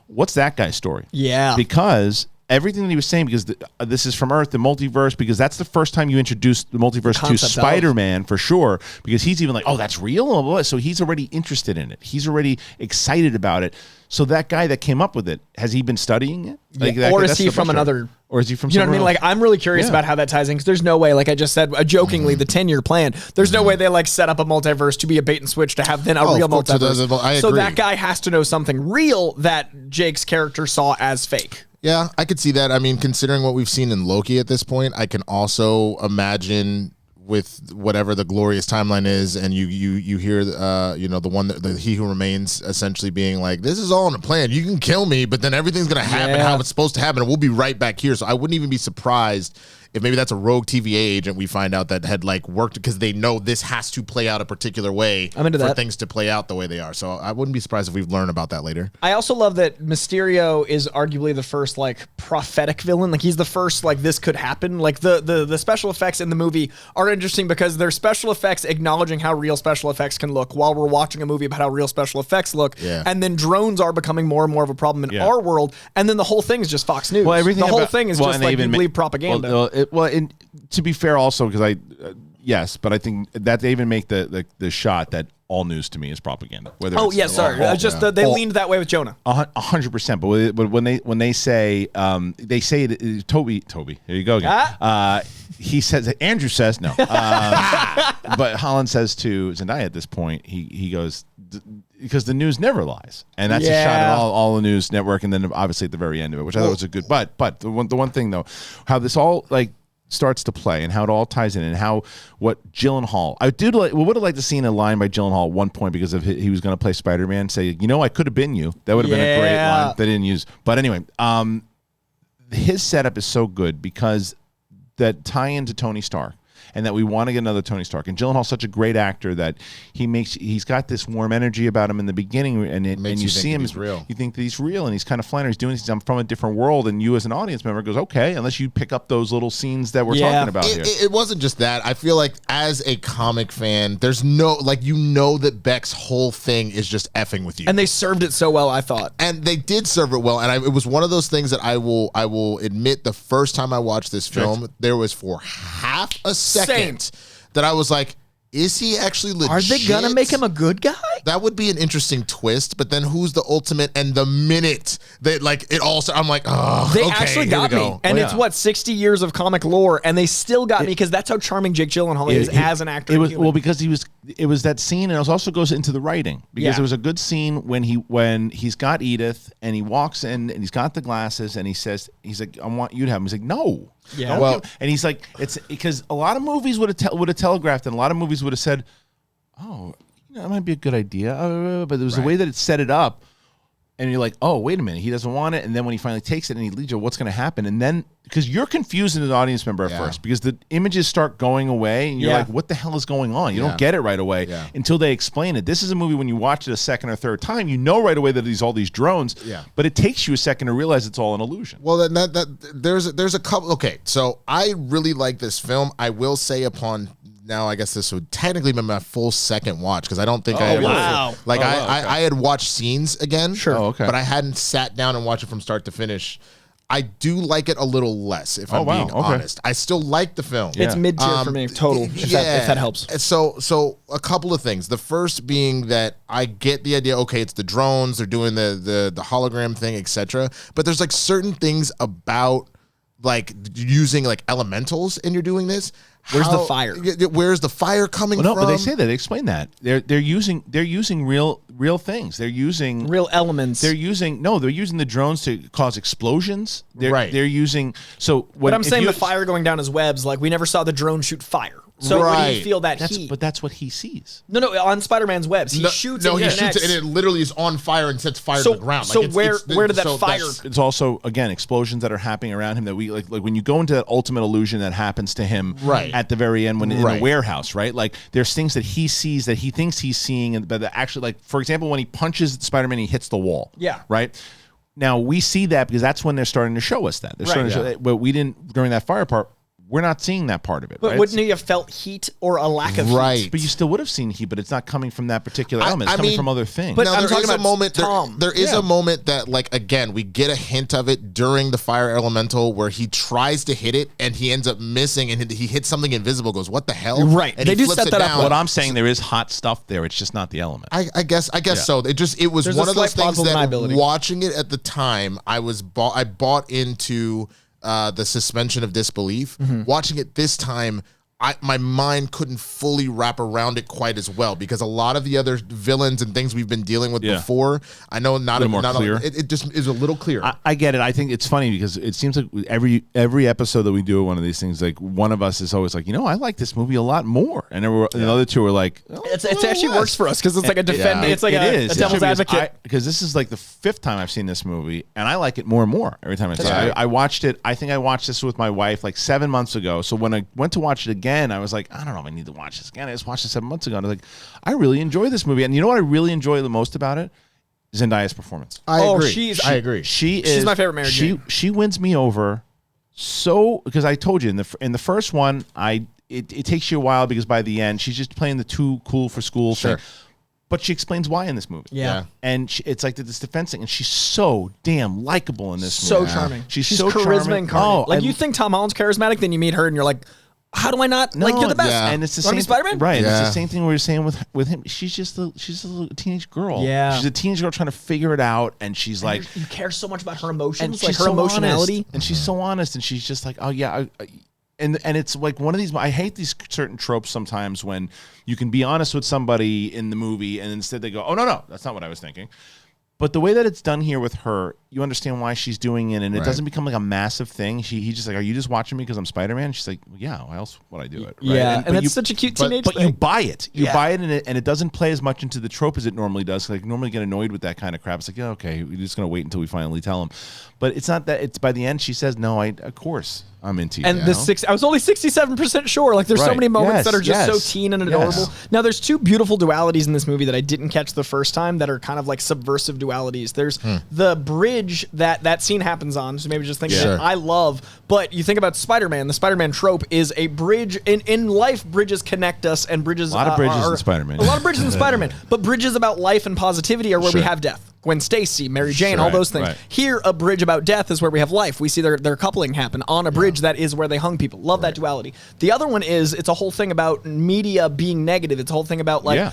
What's that guy's story? Yeah. Because everything that he was saying, because this is from Earth, the multiverse, because that's the first time you introduced the multiverse to Spider-Man for sure, because he's even like, oh, that's real? So he's already interested in it. He's already excited about it. So that guy that came up with it, has he been studying it? Like, or is he from another... Or is he from You know what I mean? else? Like, I'm really curious about how that ties in, because there's no way, like I just said, jokingly, the 10-year plan, there's no way they like set up a multiverse to be a bait and switch to have then a real multiverse. So that guy has to know something real that Jake's character saw as fake. Yeah, I could see that. I mean, considering what we've seen in Loki at this point, I can also imagine with whatever the glorious timeline is, and you hear the one that He Who Remains essentially being like, this is all in a plan. You can kill me, but then everything's gonna happen how it's supposed to happen, and we'll be right back here. So I wouldn't even be surprised if maybe that's a rogue TVA agent we find out that had like worked, because they know this has to play out a particular way for things to play out the way they are. So I wouldn't be surprised if we've learned about that later. I also love that Mysterio is arguably the first like prophetic villain. Like he's the first like this could happen. Like the special effects in the movie are interesting because they're special effects acknowledging how real special effects can look while we're watching a movie about how real special effects look. Yeah. And then drones are becoming more and more of a problem in our world. And then the whole thing is just Fox News. Well, everything the whole thing is just like you believe propaganda. And to be fair, also because yes, but I think that they even make the shot that all news to me is propaganda. Whether they leaned that way with Jonah. 100%. But when they say Toby, here you go again. He says, Andrew says no, but Holland says to Zendaya at this point, he goes, because the news never lies, and that's a shot at all the news network, and then obviously at the very end of it, which I thought was a good. But the one thing though, how this all like starts to play and how it all ties in, and how what Gyllenhaal, we would have liked to see a line by Gyllenhaal at one point, because of he was going to play Spider-Man, say, I could have been you. That would have been a great line they didn't use. But anyway, his setup is so good because that tie into Tony Stark, and that we want to get another Tony Stark. And Gyllenhaal's such a great actor that he's got this warm energy about him in the beginning, and you see him, real. You think that he's real, and he's kind of flying. He's doing things. I'm from a different world, and you as an audience member goes, okay, unless you pick up those little scenes that we're talking about here. It wasn't just that. I feel like as a comic fan, there's no that Beck's whole thing is just effing with you, and they served it so well. I thought, and they did serve it well. And it was one of those things that I will admit, the first time I watched this film, there was for half a second that I was like, is he actually legit? Are they gonna make him a good guy? That would be an interesting twist. But then who's the ultimate? And the minute that I'm like, oh, they actually got me. And it's 60 years of comic lore, and they still got me, because that's how charming Jake Gyllenhaal is as an actor. Because it was that scene, and it also goes into the writing, because there was a good scene when he's got Edith and he walks in and he's got the glasses and he's like, I want you to have him. He's like, no. Yeah. Well, and he's like, it's because a lot of movies would have telegraphed, and a lot of movies would have said, oh, that might be a good idea, but there was the way that it set it up, and you're like, oh, wait a minute, he doesn't want it, and then when he finally takes it and he leaves you, what's going to happen? And then, because you're confused as an audience member at first, because the images start going away, and you're like, what the hell is going on? You don't get it right away until they explain it. This is a movie, when you watch it a second or third time, you know right away that there's all these drones, but it takes you a second to realize it's all an illusion. Well, there's a couple. Okay, so I really like this film. I will say, upon now, I guess this would technically be my full second watch, because I don't think I had watched scenes again. Sure. But I hadn't sat down and watched it from start to finish. I do like it a little less, if I'm being honest. I still like the film. It's mid-tier for me, total, if that helps. So a couple of things. The first being that I get the idea, okay, it's the drones, they're doing the hologram thing, etc. But there's like certain things about like using like elementals, and you're doing this. Where's the fire? Where's the fire coming from? But they say that. They explain that. They're using real things. They're using real elements. They're using the drones to cause explosions. They're using But I'm saying the fire going down his webs, like we never saw the drone shoot fire. So when you feel that heat. But that's what he sees. No, on Spider-Man's webs. He shoots it. No, he shoots it, and it literally is on fire and sets fire to the ground. So where did that fire? It's also, again, explosions that are happening around him that we like when you go into that ultimate illusion that happens to him at the very end when in a warehouse, right? Like there's things that he sees that he thinks he's seeing, but actually, like for example, when he punches Spider-Man, he hits the wall. Yeah. Right? Now we see that because that's when they're starting to show us that. They're starting to show that, but we didn't during that fire part. we're not seeing that part of it. But right? wouldn't you have felt heat or a lack of heat? But you still would have seen heat, but it's not coming from that particular element. It's coming from other things. But now, I'm there talking is a about moment. Tom. There is a moment that, like, again, we get a hint of it during the fire elemental where he tries to hit it and he ends up missing, and he hits something invisible. Goes, what the hell? Right. And They he do flips set it that up down. well. What I'm saying, there is hot stuff there. It's just not the element. I guess so. It was There's one a of those slight things that plausible deniability. watching it at the time, I bought into the suspension of disbelief. Watching it this time, my mind couldn't fully wrap around it quite as well because a lot of the other villains and things we've been dealing with before, I know not more clear. It just is a little clearer. I get it. I think it's funny because it seems like every episode that we do one of these things, like one of us is always like, I like this movie a lot more, and the other two are like, It actually works for us because it's like a defending. It's like a devil's advocate. Because this is like the 5th time I've seen this movie, and I like it more and more every time I see it. I watched it. I think I watched this with my wife like 7 months ago. So when I went to watch it again, I was like, I don't know if I need to watch this again. I just watched it 7 months ago, and I was like, I really enjoy this movie. And you know what I really enjoy the most about it? Zendaya's performance. I agree. I agree. She's my favorite Mary Jane. She wins me over. So because I told you in the first one, it takes you a while because by the end she's just playing the too cool for school thing. But she explains why in this movie. Yeah. And it's like this defense thing, and she's so damn likable in this So movie. charming. She's She's so charisma charming. incarnate. Like you think Tom Holland's charismatic, then you meet her and you're like, how do I not like you're the best? Yeah. And it's the Wanna same be Spider-Man? right? Yeah. It's the same thing we were saying with him. She's a little teenage girl. Yeah. She's a teenage girl trying to figure it out, and she's like, You care so much about her emotions, and like she's her so emotionality. honest, and she's so honest, and she's just like, oh yeah, and it's like one of these. I hate these certain tropes sometimes when you can be honest with somebody in the movie, and instead they go, oh no, that's not what I was thinking. But the way that it's done here with her, you understand why she's doing it, and it doesn't become like a massive thing. He's just like, are you just watching me because I'm Spider-Man? She's like, well, yeah, why else would I do it? Right? Yeah, and that's you, such a cute teenage But thing. you buy it. You buy it, and it doesn't play as much into the trope as it normally does. Like, normally get annoyed with that kind of crap. It's like, yeah, okay, we're just going to wait until we finally tell him. But it's not that. It's by the end, she says, no, of course, I'm into you. And I was only 67% sure. Like there's so many moments that are just so teen and adorable. Now there's two beautiful dualities in this movie that I didn't catch the first time that are kind of like subversive dualities. There's the bridge that scene happens on. So maybe just think that I love. But you think about Spider-Man. The Spider-Man trope is a bridge. In life, bridges connect us, and bridges. A lot of bridges in Spider-Man. A lot of bridges in Spider-Man. But bridges about life and positivity are where we have death. Gwen Stacy, Mary Jane, all those things. Here, a bridge about death is where we have life. We see their coupling happen on a bridge that is where they hung people. Love that duality. The other one is it's a whole thing about media being negative. It's a whole thing about like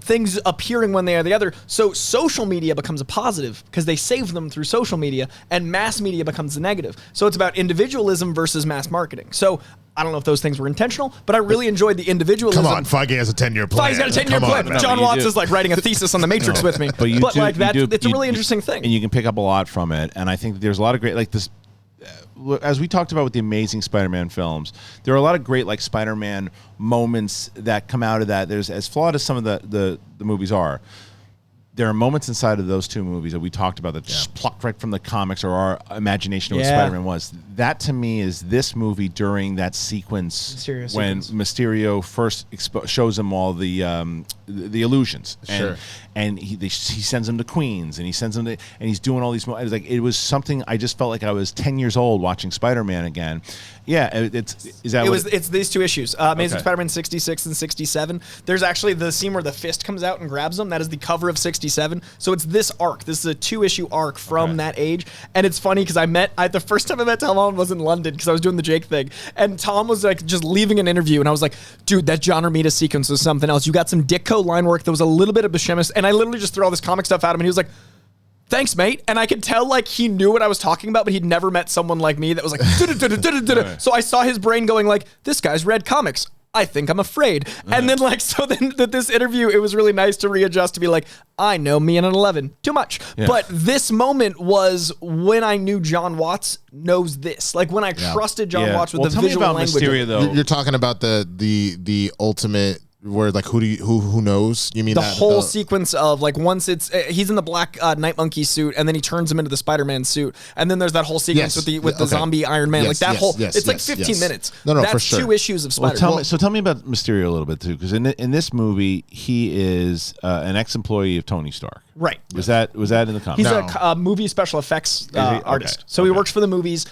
things appearing when they are the other. So social media becomes a positive because they save them through social media, and mass media becomes the negative. So it's about individualism versus mass marketing. So I don't know if those things were intentional, but I really enjoyed the individualism. Come on, Feige has a 10-year plan. Feige's got a 10-year plan. John Watts is like writing a thesis on the Matrix with me. But it's a really interesting thing. And you can pick up a lot from it. And I think that there's a lot of great, like this, as we talked about with the Amazing Spider-Man films, there are a lot of great like Spider-Man moments that come out of that. There's, as flawed as some of the movies are, there are moments inside of those two movies that we talked about that just plucked right from the comics or our imagination of what Spider-Man was. That to me is this movie during that sequence when Mysterio first shows him all the illusions, and he sends him to Queens, and he sends him to, and he's doing all these. It was something I just felt like I was 10 years old watching Spider-Man again. Yeah, it's these two issues, Amazing Spider-Man 66 and 67. There's actually the scene where the fist comes out and grabs him. That is the cover of 67. So it's this arc. This is a 2-issue arc from that age. And it's funny because the first time I met Tom Holland was in London because I was doing the Jake thing. And Tom was like just leaving an interview. And I was like, dude, that John Romita sequence was something else. You got some Ditko line work. There was a little bit of Buscemi. And I literally just threw all this comic stuff at him. And he was like, thanks, mate. And I could tell like he knew what I was talking about, but he'd never met someone like me that was like, so I saw his brain going like, this guy's read comics. I think I'm afraid. And then this interview, it was really nice to readjust to be like, I know me and an 11 too much. Yeah. But this moment was when I knew John Watts knows this. Like when I trusted John Watts with the visual language. Mysterio, though. You're talking about the ultimate Where like who knows? You mean the whole sequence of like once it's he's in the black Night Monkey suit and then he turns him into the Spider-Man suit and then there's that whole sequence with the zombie Iron Man like that it's like 15 minutes. No, that's for sure. 2 issues of Spider-Man. Tell me about Mysterio a little bit too, because in this movie he is an ex-employee of Tony Stark. Right. Was that in the comics? He's a movie special effects artist. Okay. So he works for the movies.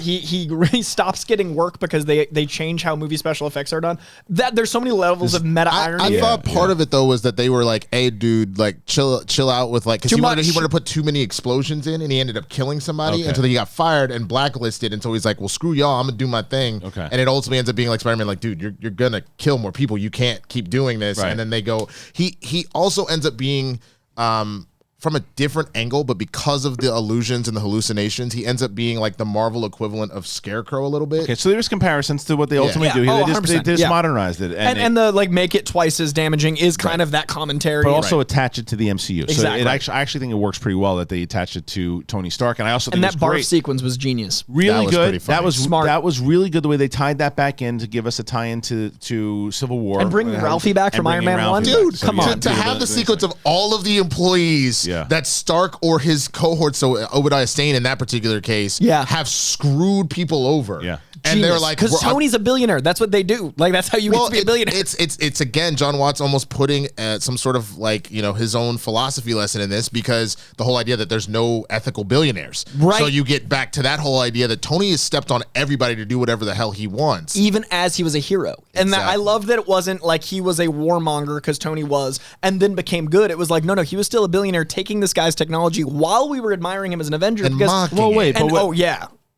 He really stops getting work because they change how movie special effects are done. That there's so many levels of meta irony. I thought part of it though was that they were like, "Hey, dude, like chill out with like," because he wanted to put too many explosions in, and he ended up killing somebody until he got fired and blacklisted. Until he's like, "Well, screw y'all, I'm gonna do my thing." Okay. And it ultimately ends up being like Spider-Man, like, "Dude, you're gonna kill more people. You can't keep doing this." Right. And then they go. He also ends up being. From a different angle, but because of the illusions and the hallucinations, he ends up being like the Marvel equivalent of Scarecrow a little bit. Okay, so there's comparisons to what they ultimately do. They just modernized it. And the like make it twice as damaging is kind of that commentary. But also attach it to the MCU. Exactly. So I actually think it works pretty well that they attach it to Tony Stark. And I also think that barf sequence was genius. Really good. That was smart. That was really good the way they tied that back in to give us a tie-in to Civil War. And bringing Ralphie back from Iron Man 1. Dude, come on. To have the sequence of all of the employees that Stark or his cohort, so Obadiah Stane in that particular case, have screwed people over. Yeah. And Genius. they're like, because Tony's a billionaire. That's what they do. Like that's how you get to be a billionaire. It's again, John Watts almost putting some sort of like his own philosophy lesson in this, because the whole idea that there's no ethical billionaires. Right. So you get back to that whole idea that Tony has stepped on everybody to do whatever the hell he wants, even as he was a hero. And that, I love that it wasn't like he was a warmonger because Tony was, and then became good. It was like no, he was still a billionaire taking this guy's technology while we were admiring him as an Avenger. And mocking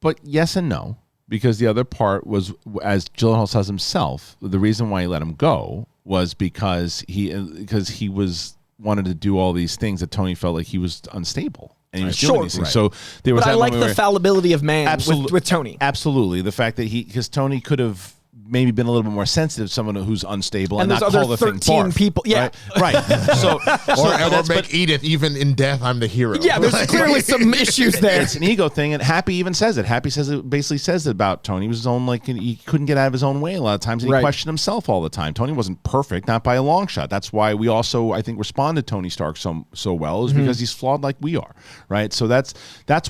but yes and no. Because the other part was, as Gyllenhaal says himself, the reason why he let him go was because he was wanted to do all these things that Tony felt like he was unstable. And he was doing these things. So there was. But I like the fallibility of man with Tony. Absolutely, the fact that because Tony could have maybe been a little bit more sensitive to someone who's unstable and not call the thing barf. People, right. So or make Edith, even in death, I'm the hero. Yeah, there's clearly some issues there. It's an ego thing, and Happy even says it. Happy basically says it about Tony. He was his own, like he couldn't get out of his own way a lot of times, and he questioned himself all the time. Tony wasn't perfect, not by a long shot. That's why we also, I think, respond to Tony Stark so well, is because he's flawed like we are, right? So that's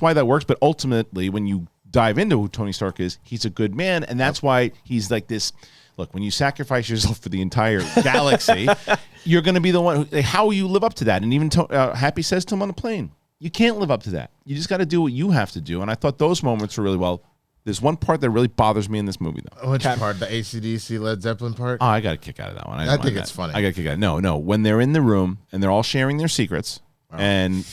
why that works. But ultimately, when you dive into who Tony Stark is, he's a good man, and that's why he's like this. Look, when you sacrifice yourself for the entire galaxy, you're going to be the one. How will you live up to that? And even Happy says to him on the plane, you can't live up to that. You just got to do what you have to do. And I thought those moments were really well. There's one part that really bothers me in this movie, though. Which part? The AC/DC Led Zeppelin part? Oh, I got a kick out of that one. I think it's funny. I got a kick out of it. No. When they're in the room and they're all sharing their secrets, and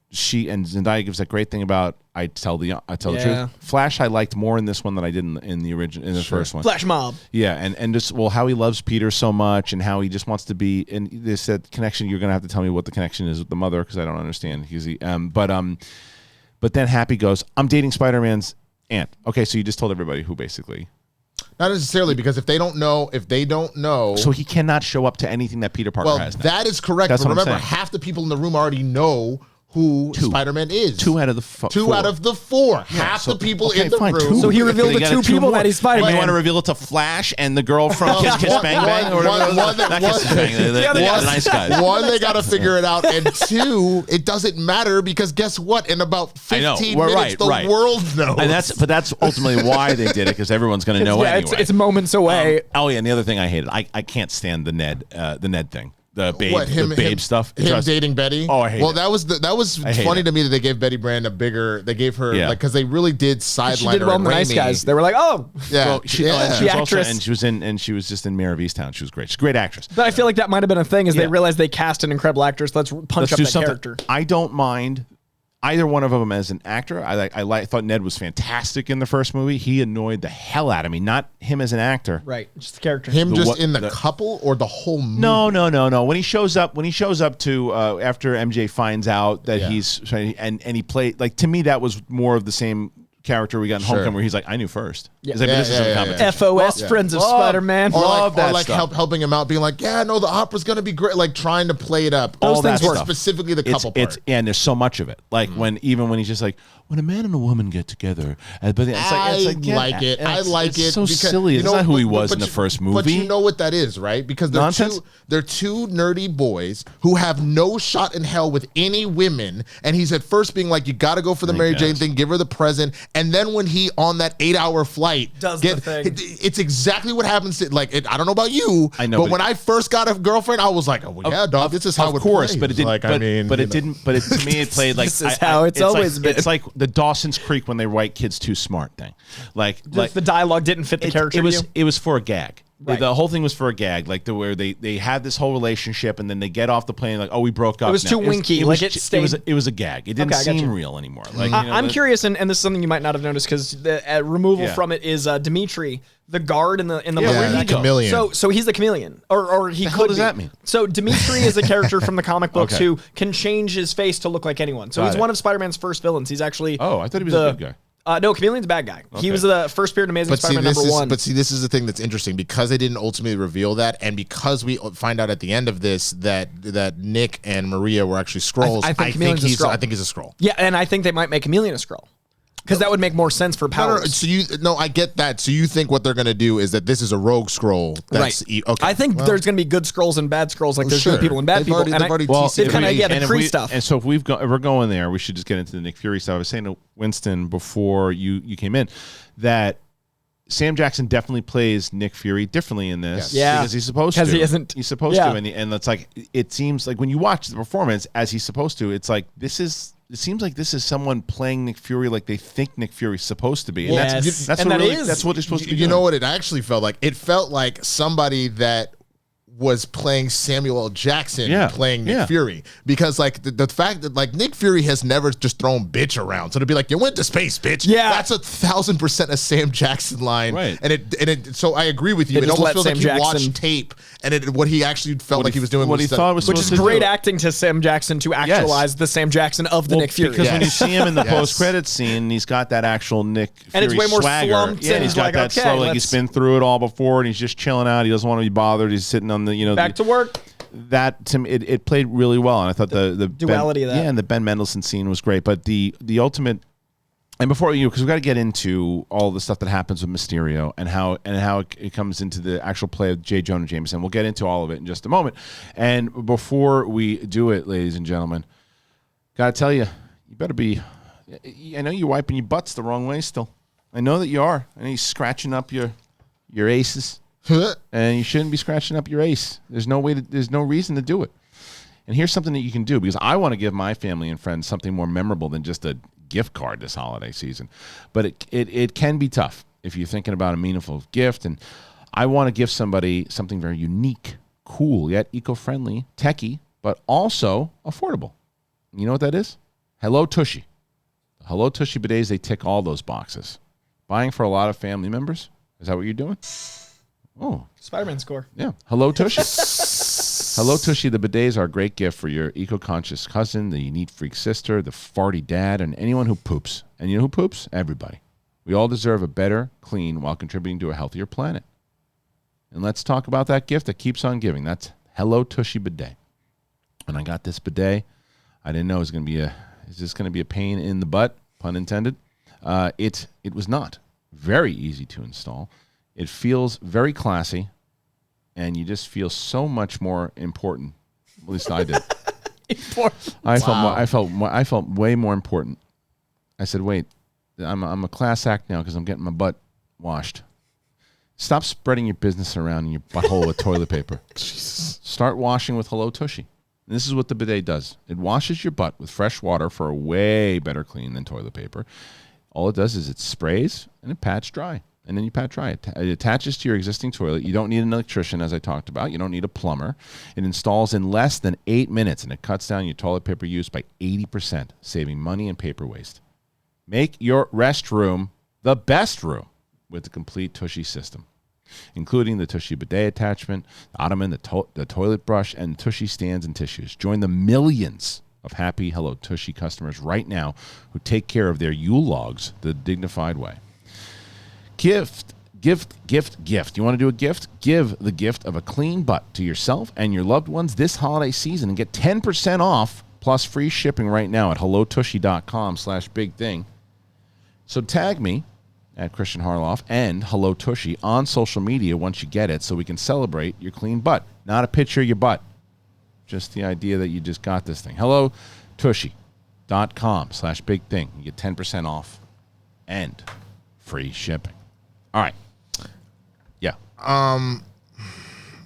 she and Zendaya gives that great thing about I tell the truth. Flash I liked more in this one than I did in the original, in the first one. Flash mob. Yeah, and just how he loves Peter so much and how he just wants to be. And they said connection. You're gonna have to tell me what the connection is with the mother, because I don't understand. But then Happy goes, I'm dating Spider-Man's aunt. Okay, so you just told everybody who, basically. Not necessarily, because if they don't know, so he cannot show up to anything that Peter Parker has now. That is correct. That's but what I'm remember, saying. half the people in the room already know who Spider-Man is. 2 out of the 4. 2 out of the 4. Half the people in the room. So he revealed the 2 people that he's Spider-Man. You want to reveal it to Flash and the girl from Kiss Kiss Bang Bang? Not Kiss Kiss Bang. The nice guys. 1, they got to figure it out. And 2, it doesn't matter, because guess what? In about 15 minutes, the world knows. And that's ultimately why they did it, because everyone's going to know anyway. It's moments away. And the other thing I hated, I can't stand the Ned thing. The babe stuff. Him dating Betty. Oh, I hate it. That was funny to me that they gave Betty Brand they gave her because they really did sideline her. She did well in The Nice Guys. They were like, she was just in Mayor of Easttown. She was great. She's a great actress. But I feel like that might have been a thing, is they realized they cast an incredible actress. Let's punch up that character. I don't mind either one of them as an actor. I thought Ned was fantastic in the first movie. He annoyed the hell out of me. Not him as an actor. Right, just the character. Him in the couple or the whole movie? No. When he shows up to after MJ finds out that he's and he played, like, to me that was more of the same character we got in Homecoming where he's like, I knew first. Yeah. He's like, but this is a competition. FOS, Friends of Spider-Man. Or that like stuff. helping him out, being like, yeah, no, the opera's gonna be great. Like trying to play it up. All that things stuff. specifically the couple part. And there's so much of it. Like when he's just like, when a man and a woman get together, but it's like it. I like it. It's so because, silly. It's not who he was in the first movie. But you know what that is, right? Because they're two nerdy boys who have no shot in hell with any women. And he's at first being like, you got to go for the Mary Jane thing, give her the present. And then when he on that 8-hour flight does the thing, it's exactly what happens. I don't know about you, I know, but when I first got a girlfriend, I was like, oh well, yeah, dog, this is how it plays. But it didn't. Like, to me, it played like this is how it's always been. It's like the Dawson's Creek when they write kids too smart thing. Like the dialogue didn't fit the character. It was for a gag. Right. The whole thing was for a gag, like where they had this whole relationship, and then they get off the plane like, oh, we broke up. It was too winky. It was a gag. It didn't seem real anymore. Like I'm curious, and this is something you might not have noticed because the removal from it is Dimitri, the guard in the Marine. Chameleon. So he's the chameleon, or he could. What does that mean? So Dimitri is a character from the comic books who can change his face to look like anyone. So he's one of Spider-Man's first villains. He's actually I thought he was a good guy. No, Chameleon's a bad guy. Okay. He was the first appeared in Amazing Spider-Man #1. But see, this is the thing that's interesting because they didn't ultimately reveal that, and because we find out at the end of this that Nick and Maria were actually Skrulls. I think he's a Skrull. I think he's a Skrull. Yeah, and I think they might make Chameleon a Skrull. Because that would make more sense for powers. I get that. So you think what they're going to do is that this is a rogue Skrull? That's right. I think there's going to be good Skrulls and bad Skrulls. Like there's good people and bad people. They've already the Kree stuff. And so if we're going there, we should just get into the Nick Fury stuff. I was saying to Winston before you came in that Sam Jackson definitely plays Nick Fury differently in this. Yeah. Because he's supposed to. Because he isn't. He's supposed to. And it's like, it seems like when you watch the performance as he's supposed to, it's like, it seems like this is someone playing Nick Fury like they think Nick Fury's supposed to be. And that's what they're supposed to be. You know what it actually felt like? It felt like somebody that was playing Samuel L. Jackson playing Nick Fury. Because like the fact that like Nick Fury has never just thrown bitch around. So to be like, you went to space, bitch. Yeah. That's 1,000% a Sam Jackson line. Right. And it so I agree with you. It almost feels like he watched tape and what he actually felt like he was doing what he thought was which is great acting to Sam Jackson to actualize the Sam Jackson of the Nick Fury. Because when you see him in the post-credits scene, he's got that actual Nick Fury and it's way more swagger. slumped. Yeah, he's got that slow, like he's been through it all before, and he's just chilling out. He doesn't want to be bothered. He's sitting on the back to work. That to me, it played really well, and I thought the duality of that. Yeah, and the Ben Mendelsohn scene was great. But the ultimate, and before because we got to get into all the stuff that happens with Mysterio and how it comes into the actual play of J. Jonah Jameson. We'll get into all of it in just a moment. And before we do it, ladies and gentlemen, gotta tell you, you better be. I know you're wiping your butts the wrong way still. I know that you are. I know you're scratching up your aces. And you shouldn't be scratching up your ace. There's no reason to do it. And here's something that you can do because I want to give my family and friends something more memorable than just a gift card this holiday season. But it can be tough if you're thinking about a meaningful gift. And I want to give somebody something very unique, cool, yet eco-friendly, techie, but also affordable. You know what that is? Hello Tushy. Hello Tushy bidets, they tick all those boxes. Buying for a lot of family members? Is that what you're doing? Oh, Spider-Man score. Yeah. Hello, Tushy. Hello, Tushy. The bidets are a great gift for your eco-conscious cousin, the neat freak sister, the farty dad, and anyone who poops. And you know who poops? Everybody. We all deserve a better clean while contributing to a healthier planet. And let's talk about that gift that keeps on giving. That's Hello Tushy bidet. When I got this bidet, I didn't know it was going to be is this going to be a pain in the butt, pun intended. It was not. Very easy to install. It feels very classy, and you just feel so much more important. At least I did. I felt way more important. I said, "Wait, I'm a class act now because I'm getting my butt washed. Stop spreading your business around in your butthole with toilet paper. Start washing with Hello Tushy. And this is what the bidet does. It washes your butt with fresh water for a way better clean than toilet paper. All it does is it sprays and it pats dry." And then you pat dry it. It attaches to your existing toilet. You don't need an electrician, as I talked about. You don't need a plumber. It installs in less than 8 minutes, and it cuts down your toilet paper use by 80%, saving money and paper waste. Make your restroom the best room with the complete Tushy system, including the Tushy bidet attachment, the ottoman, the toilet brush, and Tushy stands and tissues. Join the millions of happy Hello Tushy customers right now who take care of their Yule logs the dignified way. Gift. You want to do a gift? Give the gift of a clean butt to yourself and your loved ones this holiday season and get 10% off plus free shipping right now at hellotushy.com/bigthing. So tag me at Kristian Harloff and Hello Tushy on social media once you get it so we can celebrate your clean butt. Not a picture of your butt. Just the idea that you just got this thing. hellotushy.com/bigthing. You get 10% off and free shipping. All right. Yeah.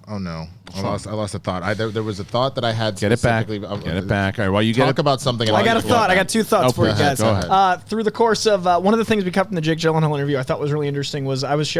Oh no, I lost a thought. There was a thought that I had. Get it back. Get it back. All right. Well, you talk about something. I got a thought. I got two thoughts for you guys. Go ahead. Through the course of one of the things we cut from the Jake Gyllenhaal interview, I thought was really interesting was I was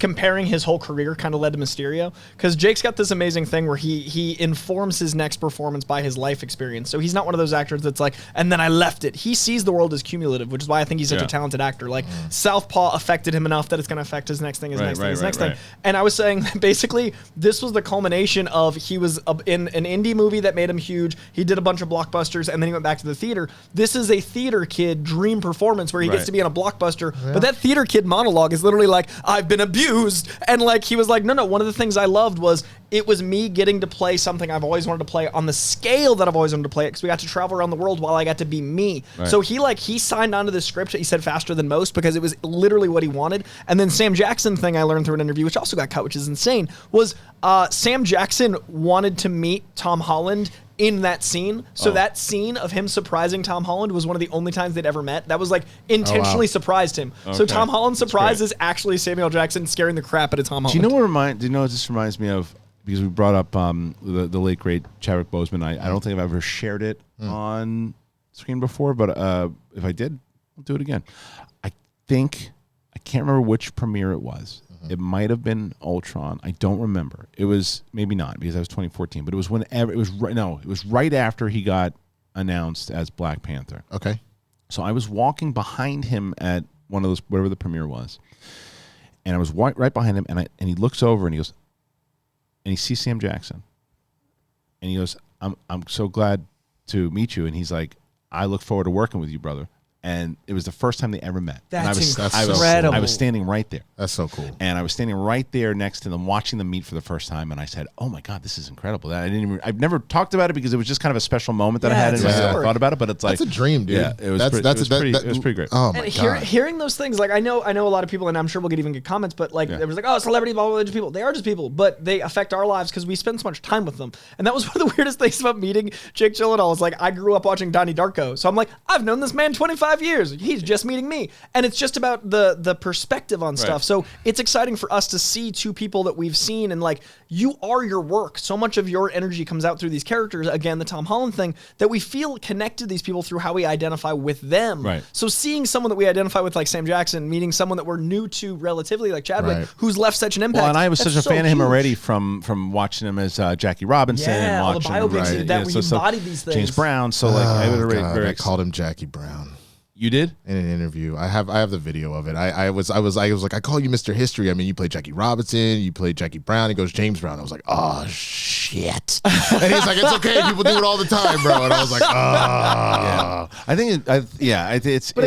comparing his whole career, kind of led to Mysterio, because Jake's got this amazing thing where he informs his next performance by his life experience. So he's not one of those actors that's like, and then I left it. He sees the world as cumulative, which is why I think he's such a talented actor. Like Southpaw affected him enough that it's going to affect his next thing, his next thing. And I was saying that basically this was the culmination of he was in an indie movie that made him huge. He did a bunch of blockbusters and then he went back to the theater. This is a theater kid dream performance where he gets to be in a blockbuster. Yeah. But that theater kid monologue is literally like, I've been abused. And like, he was like, no, one of the things I loved was it was me getting to play something I've always wanted to play on the scale that I've always wanted to play it because we got to travel around the world while I got to be me. Right. So he signed onto the script. He said faster than most because it was literally what he wanted. And then Sam Jackson thing I learned through an interview, which also got cut, which is insane, was Sam Jackson wanted to meet Tom Holland in that scene. So that scene of him surprising Tom Holland was one of the only times they'd ever met. That was like intentionally surprised him. Okay. So Tom Holland's surprise is actually Samuel Jackson scaring the crap out of Tom Holland. Do you know what this reminds me of? Because we brought up the late great Chadwick Boseman. I don't think I've ever shared it on screen before, but if I did, I'll do it again. I can't remember which premiere it was. It might have been Ultron. I don't remember. It was maybe not because that was 2014. But it was it was right after he got announced as Black Panther. Okay. So I was walking behind him at one of those whatever the premiere was, and I was right behind him, and he looks over and he goes, and he sees Sam Jackson, and he goes, "I'm so glad to meet you," and he's like, "I look forward to working with you, brother." And it was the first time they ever met. That's incredible. I was standing right there. That's so cool. And I was standing right there next to them, watching them meet for the first time. And I said, "Oh my God, this is incredible!" I've never talked about it because it was just kind of a special moment that I had, and I thought about it. But it's like that's a dream, dude. Yeah, it was. It was pretty great. Oh my God. Hearing those things, like I know a lot of people, and I'm sure we'll get even good comments. But like, it was like, "Oh, celebrity, blah, blah, blah, just people." They are just people, but they affect our lives because we spend so much time with them. And that was one of the weirdest things about meeting Jake Gyllenhaal. Is like I grew up watching Donnie Darko, so I'm like, I've known this man 25 years. He's just meeting me, and it's just about the perspective on stuff. So it's exciting for us to see two people that we've seen, and like you are your work. So much of your energy comes out through these characters. Again, the Tom Holland thing, that we feel connected to these people through how we identify with them. Right. So seeing someone that we identify with, like Sam Jackson, meeting someone that we're new to relatively, like Chadwick, who's left such an impact. Well, and I was such a fan of him already from watching him as Jackie Robinson and watching all the biopics that we embodied these things. James Brown. So like I called him Jackie Brown. You did? In an interview. I have the video of it. I was like, I call you Mr. History. I mean, you played Jackie Robinson, you played Jackie Brown. He goes, James Brown. I was like, oh shit. And he's like, it's okay, people do it all the time, bro. And I was like, oh. Yeah. I think it's one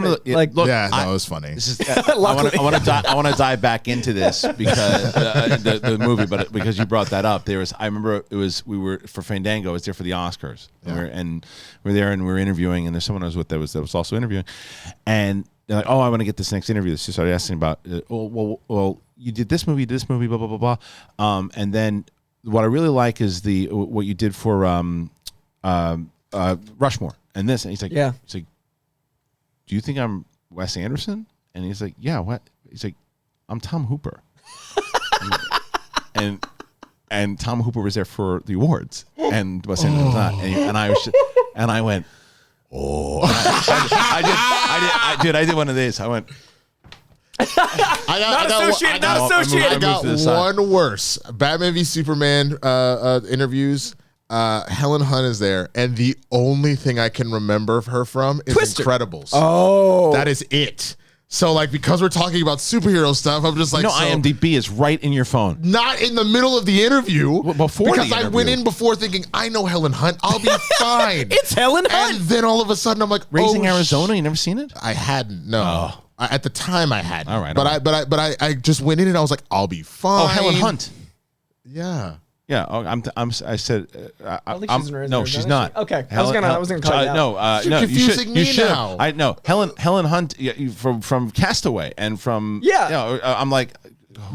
of the look, it was funny. This is, I want to dive back into this because the movie, but because you brought that up, I remember we were for Fandango. I was there for the Oscars, and we're there and we're interviewing, and there's someone I was with that was also interviewing, and they're like, "Oh, I want to get this next interview." So I started asking about, well, you did this movie, blah blah blah blah, and then what I really like is what you did for Rushmore and this, and he's like, he's like, "Do you think I'm Wes Anderson?" And he's like, "Yeah, what?" He's like, "I'm Tom Hooper," and Tom Hooper was there for the awards, and Wes Anderson was not, and I went. Oh, I did one of these. I went. I got one worse. Batman v Superman interviews. Helen Hunt is there, and the only thing I can remember her from is Twister. Incredibles. Oh, that is it. So like because we're talking about superhero stuff, I'm just like, No, so, IMDb is right in your phone. not in the middle of the interview. Well, before because the I went interview. in before thinking I know Helen Hunt, I'll be fine. It's Helen Hunt. And then all of a sudden I'm like, Raising oh, Arizona, you never seen it? I hadn't. No. At the time I hadn't. All right, But all right. I just went in and I was like, I'll be fine. Oh, Helen Hunt. Yeah. Yeah, I said. don't think she's in Raising no, Arizona, she's is she? not. Okay, I was gonna call you out. No, You're no, confusing you me should. now. I know Helen Hunt from Castaway and from I'm like,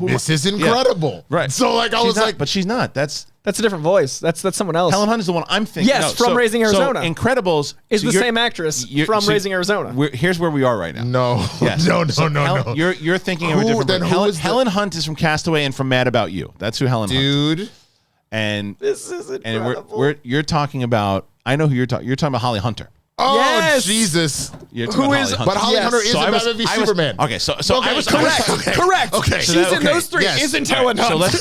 This is incredible. Right. So like I She's was not, like, but she's not. That's That's a different voice. That's someone else. Helen Hunt is the one I'm thinking. Yes, from Raising Arizona. So Incredibles is the you're- same actress you're- from so Raising Arizona. Here's where we are right now. no, Yes. no. You're thinking of a Who- different. then person. who Helen, is the- Helen Hunt is from Castaway and from Mad About You. That's who Helen Hunt. Dude. And This is and incredible. you're talking about. I know who you're talking. You're talking about Holly Hunter. Oh, Yes. Jesus. You're talking Who about is- Holly Hunter. But Holly Yes. Hunter is So in Batman v Superman. Okay, so Okay, I was correct. okay. Correct. Okay. She's So in those three. Yes. Isn't All Helen right, Hunt?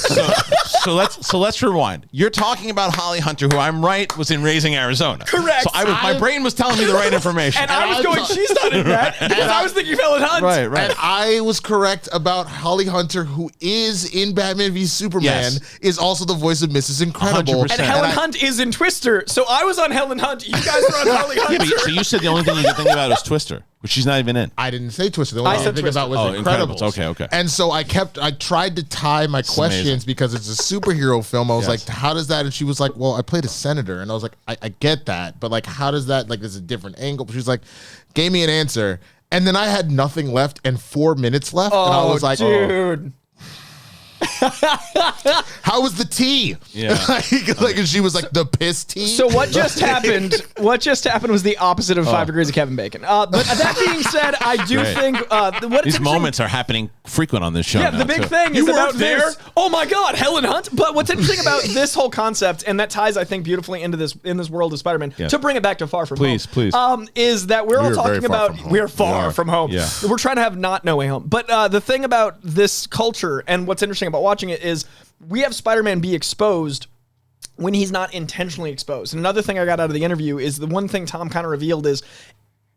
so let's rewind. You're talking about Holly Hunter, who I'm right was in Raising Arizona. Correct. So my brain was telling me the right information. And I was going, she's not in that. Because I was thinking of Helen Hunt. right. And I was correct about Holly Hunter, who is in Batman v Superman, Yes. is also the voice of Mrs. Incredible. 100%. And Helen Hunt is in Twister. So I was on Helen Hunt. You guys were on Holly Hunter. Yeah, but, so you said the only thing you could think about is Twister, which she's not even in. I didn't say Twister. The only I thing said think Twister. about was Oh, Incredibles. Incredibles. Okay. And so I tried to tie my questions amazing. because it's a superhero film. I was Yes. like, how does that? And she was like, well, I played a senator. And I was like, I get that. But like, how does that, like, there's a different angle. She was like, gave me an answer. And then I had nothing left and 4 minutes left. and I was like, dude. how was the tea? Yeah. like, and she was like, the piss tea. So what just happened? What just happened was the opposite of 5 Degrees of Kevin Bacon. But that being said, I do Great. think what These interesting- moments are happening frequent on this show. Yeah, now, the big too. thing You is about weren't there? this. Oh my God, Helen Hunt! But what's interesting about this whole concept, and that ties, I think, beautifully into this world of Spider-Man. Yeah. To bring it back to Far From Please, Home, please. is that we're all We are very talking far about from home. we are far We are. from home. Yeah. We're trying to have not No Way Home. But the thing about this culture and what's interesting about watching it is we have Spider-Man be exposed when he's not intentionally exposed. And another thing I got out of the interview is the one thing Tom kind of revealed is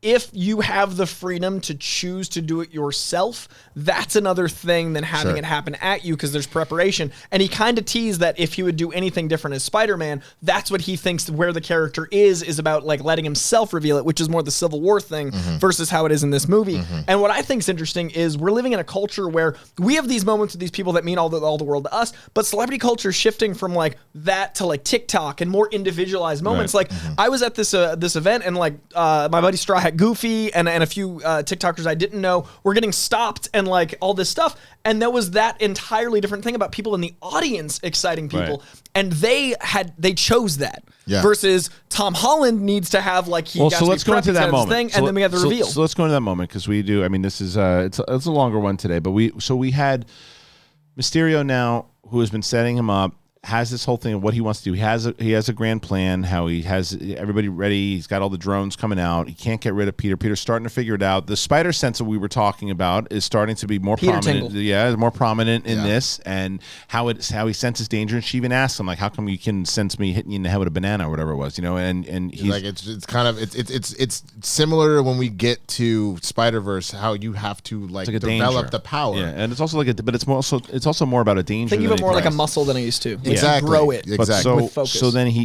if you have the freedom to choose to do it yourself, that's another thing than having Sure. it happen at you because there's preparation. And he kind of teased that if he would do anything different as Spider-Man, that's what he thinks where the character is about like letting himself reveal it, which is more the Civil War thing versus how it is in this movie. And what I think is interesting is we're living in a culture where we have these moments with these people that mean all the world to us, but celebrity culture is shifting from like that to like TikTok and more individualized moments. Right. Like I was at this event and like my buddy Straw Hat Goofy and a few TikTokers I didn't know were getting stopped and like all this stuff. And there was that entirely different thing about people in the audience exciting people. Right. And they chose that. Yeah. Versus Tom Holland needs to have like he Well, got so to let's be go into prepped, that he has his moment. thing, and then we have the reveal. So let's go into that moment because we do. I mean, this is it's a longer one today, but we had Mysterio now, who has been setting him up, has this whole thing of what he wants to do. He has a grand plan, how he has everybody ready. He's got all the drones coming out. He can't get rid of Peter. Peter's starting to figure it out. The spider sense that we were talking about is starting to be more Peter prominent. Tingle. Yeah, more prominent in this, and how he senses danger. And she even asks him like, "How come you can sense me hitting you in the head with a banana or whatever it was?" You know, and he's like it's kind of it's similar to when we get to Spider-Verse, how you have to like like a develop danger. the power. Yeah, and it's also like but it's also more about a danger. Think of than it more like a anything else. muscle than I used to. Like, Exactly. Grow it. Yeah. But Exactly. With focus. so then he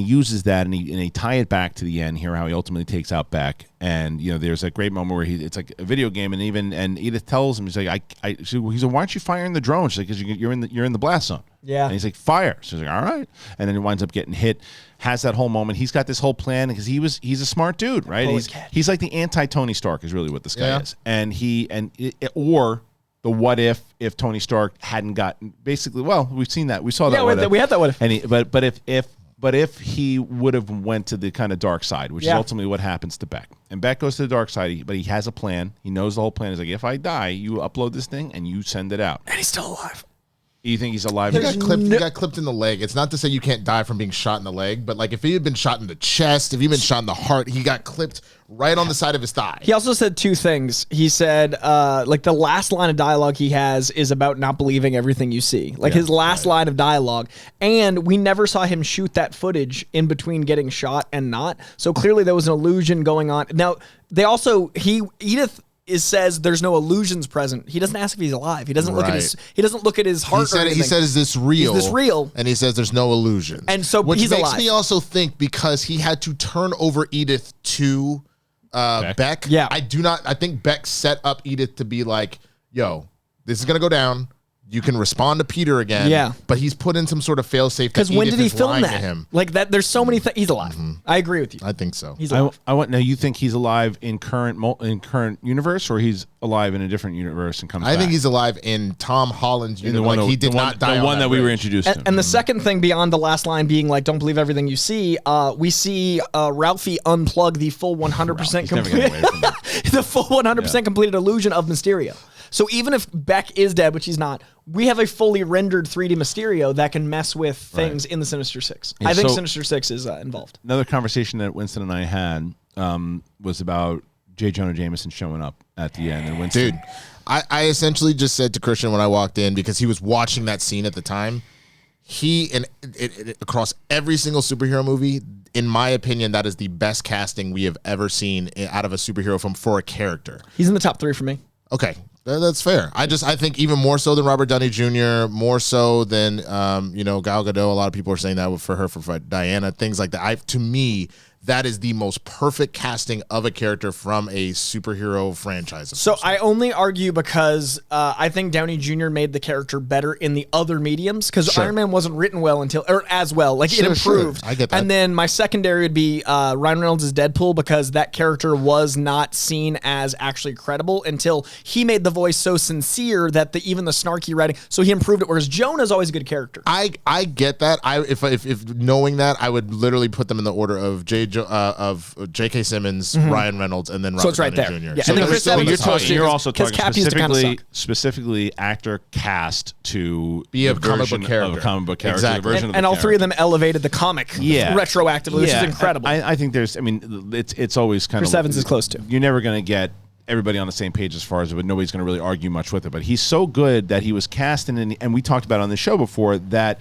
uses that and he tie it back to the end here how he ultimately takes out Beck, and you know there's a great moment where it's like a video game, and Edith tells him, he's like he's like, why aren't you firing the drone? She's like, because you're in the blast zone. Yeah. And he's like, fire. So he's like, all right, and then he winds up getting hit. Has that whole moment. He's got this whole plan because he's a smart dude, right? Holy cat. He's like the anti Tony Stark is really what this guy Yeah. is, or the what if Tony Stark hadn't gotten basically. Well, we've seen that. We saw that. Yeah, what if. we had that what if. And but if he would have went to the kind of dark side, which is Yeah. ultimately what happens to Beck, and Beck goes to the dark side, but he has a plan. He knows the whole plan. He's like, if I die, you upload this thing and you send it out. And he's still alive. You think he's alive? He got clipped in the leg. It's not to say you can't die from being shot in the leg, but like if he had been shot in the chest, if he'd been shot in the heart, he got clipped right on the side of his thigh. He also said two things. He said, like the last line of dialogue he has is about not believing everything you see. Like his last line of dialogue. And we never saw him shoot that footage in between getting shot and not. So clearly there was an illusion going on. Now, they also, Edith says there's no illusions present. He doesn't ask if he's alive. He doesn't look at his. He doesn't look at his heart. He said, "Is this real? Is this real?" And he says, "There's no illusion." And so which he's makes alive. me also think because he had to turn over Edith to Beck. Yeah, I think Beck set up Edith to be like, "Yo, this is gonna go down. You can respond to Peter again." Yeah. But he's put in some sort of failsafe. Because when did he film that? Like that, there's so many things. He's alive. I agree with you. I think so. He's alive. I want now. You think he's alive in current universe, or he's alive in a different universe and comes back? I think he's alive in Tom Holland's universe. one Like he did not die. The one that we were bridge. introduced to. And the second thing beyond the last line being like, "Don't believe everything you see," we see Ralphie unplug the full 100% complete, the full 100% completed illusion of Mysterio. So even if Beck is dead, which he's not, we have a fully rendered 3D Mysterio that can mess with things in the Sinister Six. I think Sinister Six is involved. Another conversation that Winston and I had was about J. Jonah Jameson showing up at the end. And Winston, Dude, I essentially just said to Kristian when I walked in, because he was watching that scene at the time, across every single superhero movie, in my opinion, that is the best casting we have ever seen out of a superhero film for a character. He's in the top 3 for me. Okay. That's fair. I think even more so than Robert Downey Jr., more so than Gal Gadot. A lot of people are saying that for her, for Diana, things like that. To me, that is the most perfect casting of a character from a superhero franchise. So I only argue because I think Downey Jr. made the character better in the other mediums, because Iron Man wasn't written well as well. Like it improved. I get that. And then my secondary would be Ryan Reynolds' Deadpool, because that character was not seen as actually credible until he made the voice so sincere that even the snarky writing, so he improved it. Whereas Jonah's always a good character. I get that. If knowing that, I would literally put them in the order of J.K. Simmons, Ryan Reynolds, and then Robert so it's right Downey there. Jr. Yeah. So And then they're Chris still in the Evans top. too. you're also talking Cap used to kinda suck. specifically actor cast to Be a the comic version book character. of a comic book character. Exactly. The version of the And all three of character. them elevated the comic retroactively, which is incredible. I think there's, it's always kind Chris of. Evans is close to. You're never going to get everybody on the same page as far as it, but nobody's going to really argue much with it. But he's so good that he was cast in, and we talked about on the show before, that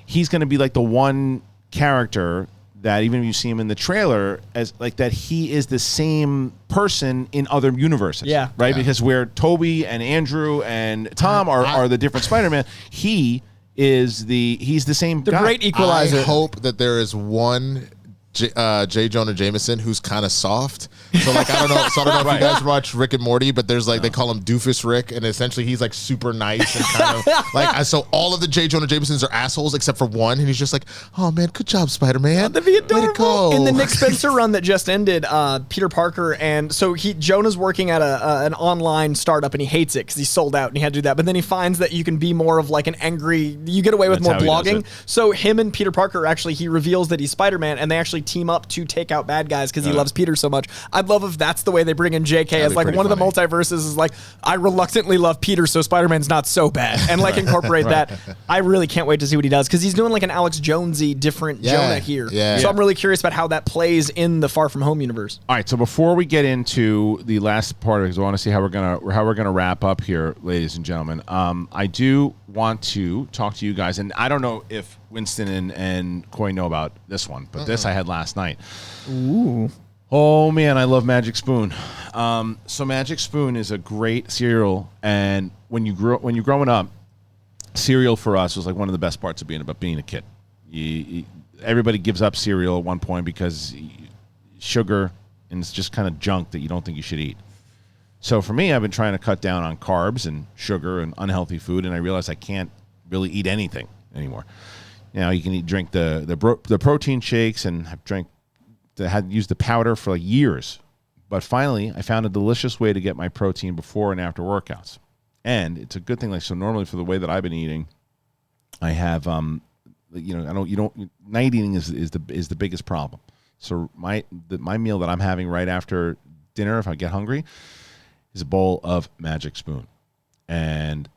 he's going to be like the one character that even if you see him in the trailer, as like that he is the same person in other universes. Yeah. Right? Yeah. Because where Toby and Andrew and Tom are the different Spider-Man, he's the same The guy. great equalizer. I hope that there is one J. Jonah Jameson who's kind of soft. So like I don't know if you guys watch Rick and Morty, but there's like they call him Doofus Rick, and essentially he's like super nice and kind of like so all of the J. Jonah Jamesons are assholes except for one, and he's just like, oh man, good job, Spider-Man. That'd be adorable. Way to go. In the Nick Spencer run that just ended, Peter Parker, and so Jonah's working at an online startup, and he hates it because he's sold out and he had to do that. But then he finds that you can be more of like an angry, you get away with That's more how he does blogging. it. So him and Peter Parker he reveals that he's Spider-Man, and they actually team up to take out bad guys because he loves Peter so much. I'd love if that's the way they bring in JK That'd as be like pretty one of the funny. multiverses is like, I reluctantly love Peter, so Spider-Man's not so bad, and like incorporate that. I really can't wait to see what he does, because he's doing like an Alex Jonesy different Jonah here. Yeah. So I'm really curious about how that plays in the Far From Home universe. All right, so before we get into the last part of it, 'cause I want to see how we're gonna wrap up here, ladies and gentlemen. I do want to talk to you guys, and I don't know if Winston and Coy know about this one, but this I had last night. Ooh. Oh man, I love Magic Spoon. So Magic Spoon is a great cereal, and when you're growing up, cereal for us was like one of the best parts of being a kid. Everybody gives up cereal at one point because sugar, and it's just kind of junk that you don't think you should eat. So for me, I've been trying to cut down on carbs and sugar and unhealthy food, and I realized I can't really eat anything anymore. You know, you can drink the protein shakes, and have used the powder for like years. But finally, I found a delicious way to get my protein before and after workouts. And it's a good thing. Like, so normally for the way that I've been eating, I have, night eating is the biggest problem. So my meal that I'm having right after dinner, if I get hungry, is a bowl of Magic Spoon. And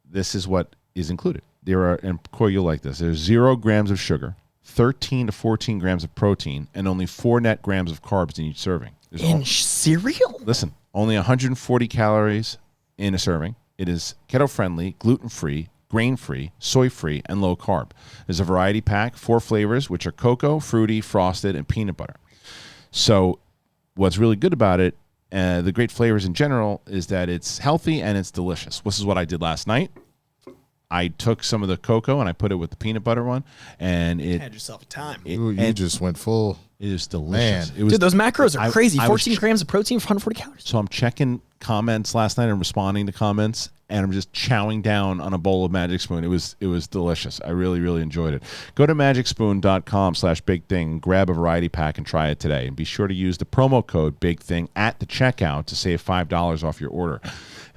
this is what is included. There are, and Coy, you'll like this, there's 0 grams of sugar, 13 to 14 grams of protein, and only 4 net grams of carbs in each serving. Cereal? Listen, only 140 calories in a serving. It is keto-friendly, gluten-free, grain-free, soy-free, and low-carb. There's a variety pack, 4 flavors, which are cocoa, fruity, frosted, and peanut butter. So what's really good about it the great flavors in general is that it's healthy and it's delicious. This is what I did last night. I took some of the cocoa and I put it with the peanut butter one, and it Had yourself a time. Ooh, you just went full. It is delicious. Man. It was, Dude, those macros are crazy. I was 14 grams of protein for 140 calories. So I'm checking comments last night and responding to comments, and I'm just chowing down on a bowl of Magic Spoon. It was delicious. I really, really enjoyed it. Go to magicspoon.com/bigthing, grab a variety pack, and try it today. And be sure to use the promo code BIGTHING at the checkout to save $5 off your order.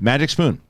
Magic Spoon.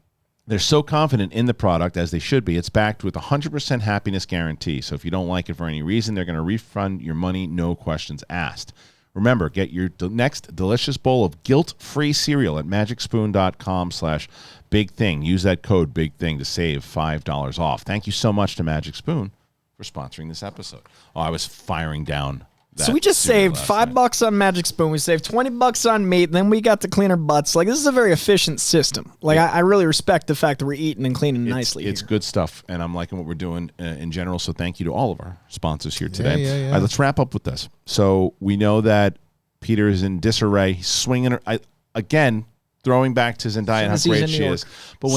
They're so confident in the product, as they should be. It's backed with a 100% happiness guarantee. So if you don't like it for any reason, they're going to refund your money, no questions asked. Remember, get your next delicious bowl of guilt-free cereal at magicspoon.com/bigthing. Use that code BIGTHING to save $5 off. Thank you so much to Magic Spoon for sponsoring this episode. Oh, I was firing down. So we just saved $5 on Magic Spoon. We saved $20 on meat. Then we got to clean our butts. Like, this is a very efficient system. Like, I really respect the fact that we're eating and cleaning nicely. It's good stuff, and I'm liking what we're doing in general. So thank you to all of our sponsors here today. Yeah. All right, let's wrap up with this. So we know that Peter is in disarray. He's swinging her again, throwing back to Zendaya and how great she is. But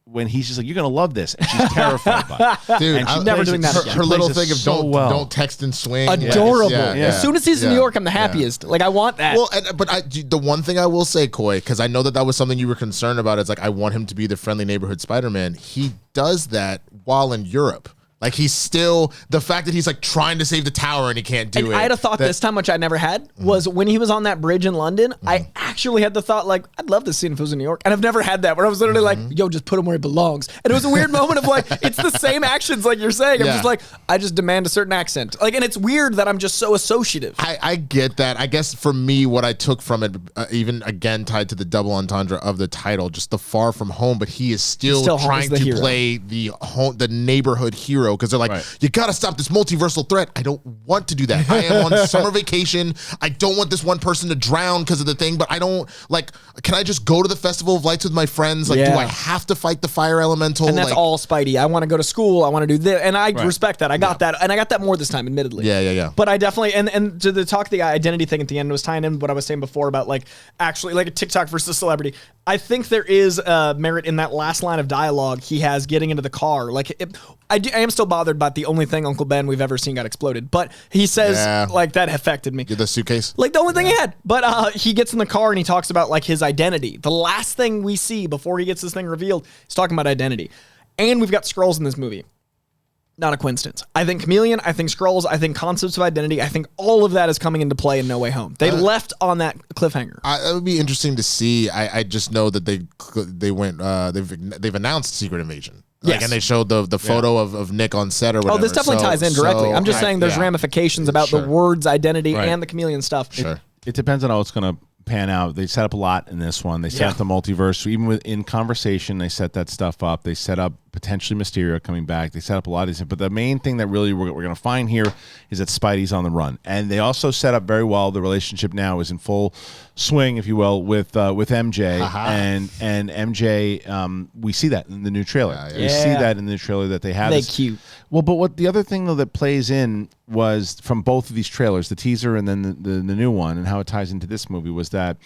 when he's just like, you're gonna love this, and she's terrified by it. Dude, and she's never doing that again. Her little thing of so don't text and swing. Adorable. Yeah. As soon as he's in New York, I'm the happiest. Like, I want that. Well, the one thing I will say, Coy, because I know that was something you were concerned about. It's like, I want him to be the friendly neighborhood Spider-Man. He does that while in Europe. Like, he's still, the fact that he's like trying to save the tower and he can't do it. I had a thought this time, which I never had, was when he was on that bridge in London, I actually had the thought, like, I'd love to see him if it was in New York. And I've never had that, where I was literally like, yo, just put him where he belongs. And it was a weird moment of like, it's the same actions like you're saying. I'm just like, I just demand a certain accent. Like, and it's weird that I'm just so associative. I get that. I guess for me, what I took from it, even again tied to the double entendre of the title, just the far from home, but he is still trying to play the neighborhood hero, because they're like, you gotta stop this multiversal threat. I don't want to do that. I am on summer vacation. I don't want this one person to drown because of the thing, but I don't, like, can I just go to the Festival of Lights with my friends? Like, do I have to fight the fire elemental? And that's all Spidey. I want to go to school. I want to do this. And I respect that. I got that. And I got that more this time, admittedly. Yeah. But I definitely, and to the talk, the identity thing at the end was tying in what I was saying before about, like, actually, like, a TikTok versus celebrity. I think there is merit in that last line of dialogue he has getting into the car. Like, I am still bothered by the only thing Uncle Ben we've ever seen got exploded. But he says, like, that affected me. The suitcase? Like, the only thing he had. But he gets in the car and he talks about, like, his identity. The last thing we see before he gets this thing revealed, he's talking about identity. And we've got Skrulls in this movie. Not a coincidence. I think Chameleon, I think Skrulls, I think concepts of identity, I think all of that is coming into play in No Way Home. They left on that cliffhanger. It would be interesting to see. I just know that they've announced Secret Invasion. Like, Yes. And they showed the photo of Nick on set or whatever. Oh, this definitely ties in directly. I'm just saying there's ramifications about the words identity and the Chameleon stuff. Sure. It depends on how it's going to pan out. They set up a lot in this one. They set up the multiverse. Even in conversation, they set that stuff up. They set up potentially Mysterio coming back. They set up a lot of these. But the main thing that really we're going to find here is that Spidey's on the run. And they also set up very well. The relationship now is in full swing, if you will, with MJ. And MJ, we see that in the new trailer. We see that in the new trailer that they have. They cute. Well, but what the other thing, though, that plays in was from both of these trailers, the teaser and then the new one, and how it ties into this movie, was that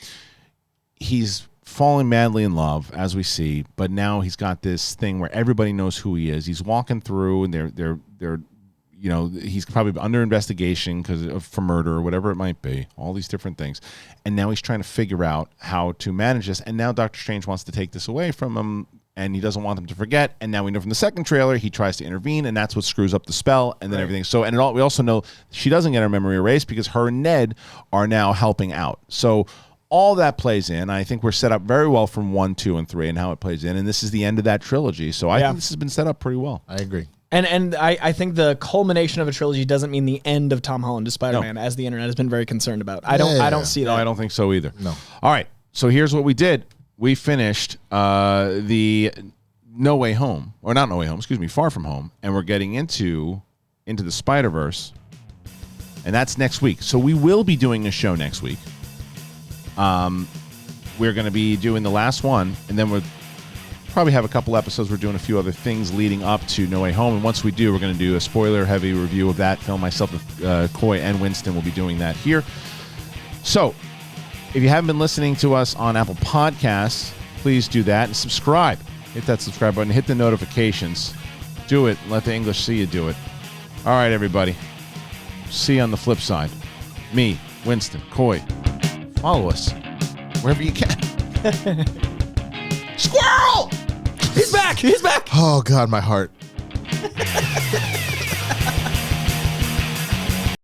he's falling madly in love, as we see, but now he's got this thing where everybody knows who he is. He's walking through, and they're you know, he's probably under investigation for murder or whatever it might be, all these different things. And now he's trying to figure out how to manage this. And now Doctor Strange wants to take this away from him, and he doesn't want them to forget. And now we know from the second trailer, he tries to intervene, and that's what screws up the spell, and then everything. So, and we also know she doesn't get her memory erased because her and Ned are now helping out. So all that plays in. I think we're set up very well from 1, 2, and 3 and how it plays in. And this is the end of that trilogy. So I think this has been set up pretty well. I agree. And I think the culmination of a trilogy doesn't mean the end of Tom Holland as Spider-Man, as the internet has been very concerned about. I don't see that. No, I don't think so either. No. All right. So here's what we did. We finished the No Way Home, or not No Way Home, excuse me, Far From Home, and we're getting into the Spider-Verse, and that's next week. So we will be doing a show next week. We're going to be doing the last one, and then we'll probably have a couple episodes. We're doing a few other things leading up to No Way Home, and once we do, we're going to do a spoiler-heavy review of that film. Myself, Coy, and Winston will be doing that here. So If you haven't been listening to us on Apple Podcasts, please do that and subscribe. Hit that subscribe button. Hit the notifications. Do it. Let the English see you do it. All right, everybody. See you on the flip side. Me, Winston, Coy. Follow us wherever you can. Squirrel! He's back. He's back. Oh, God, my heart.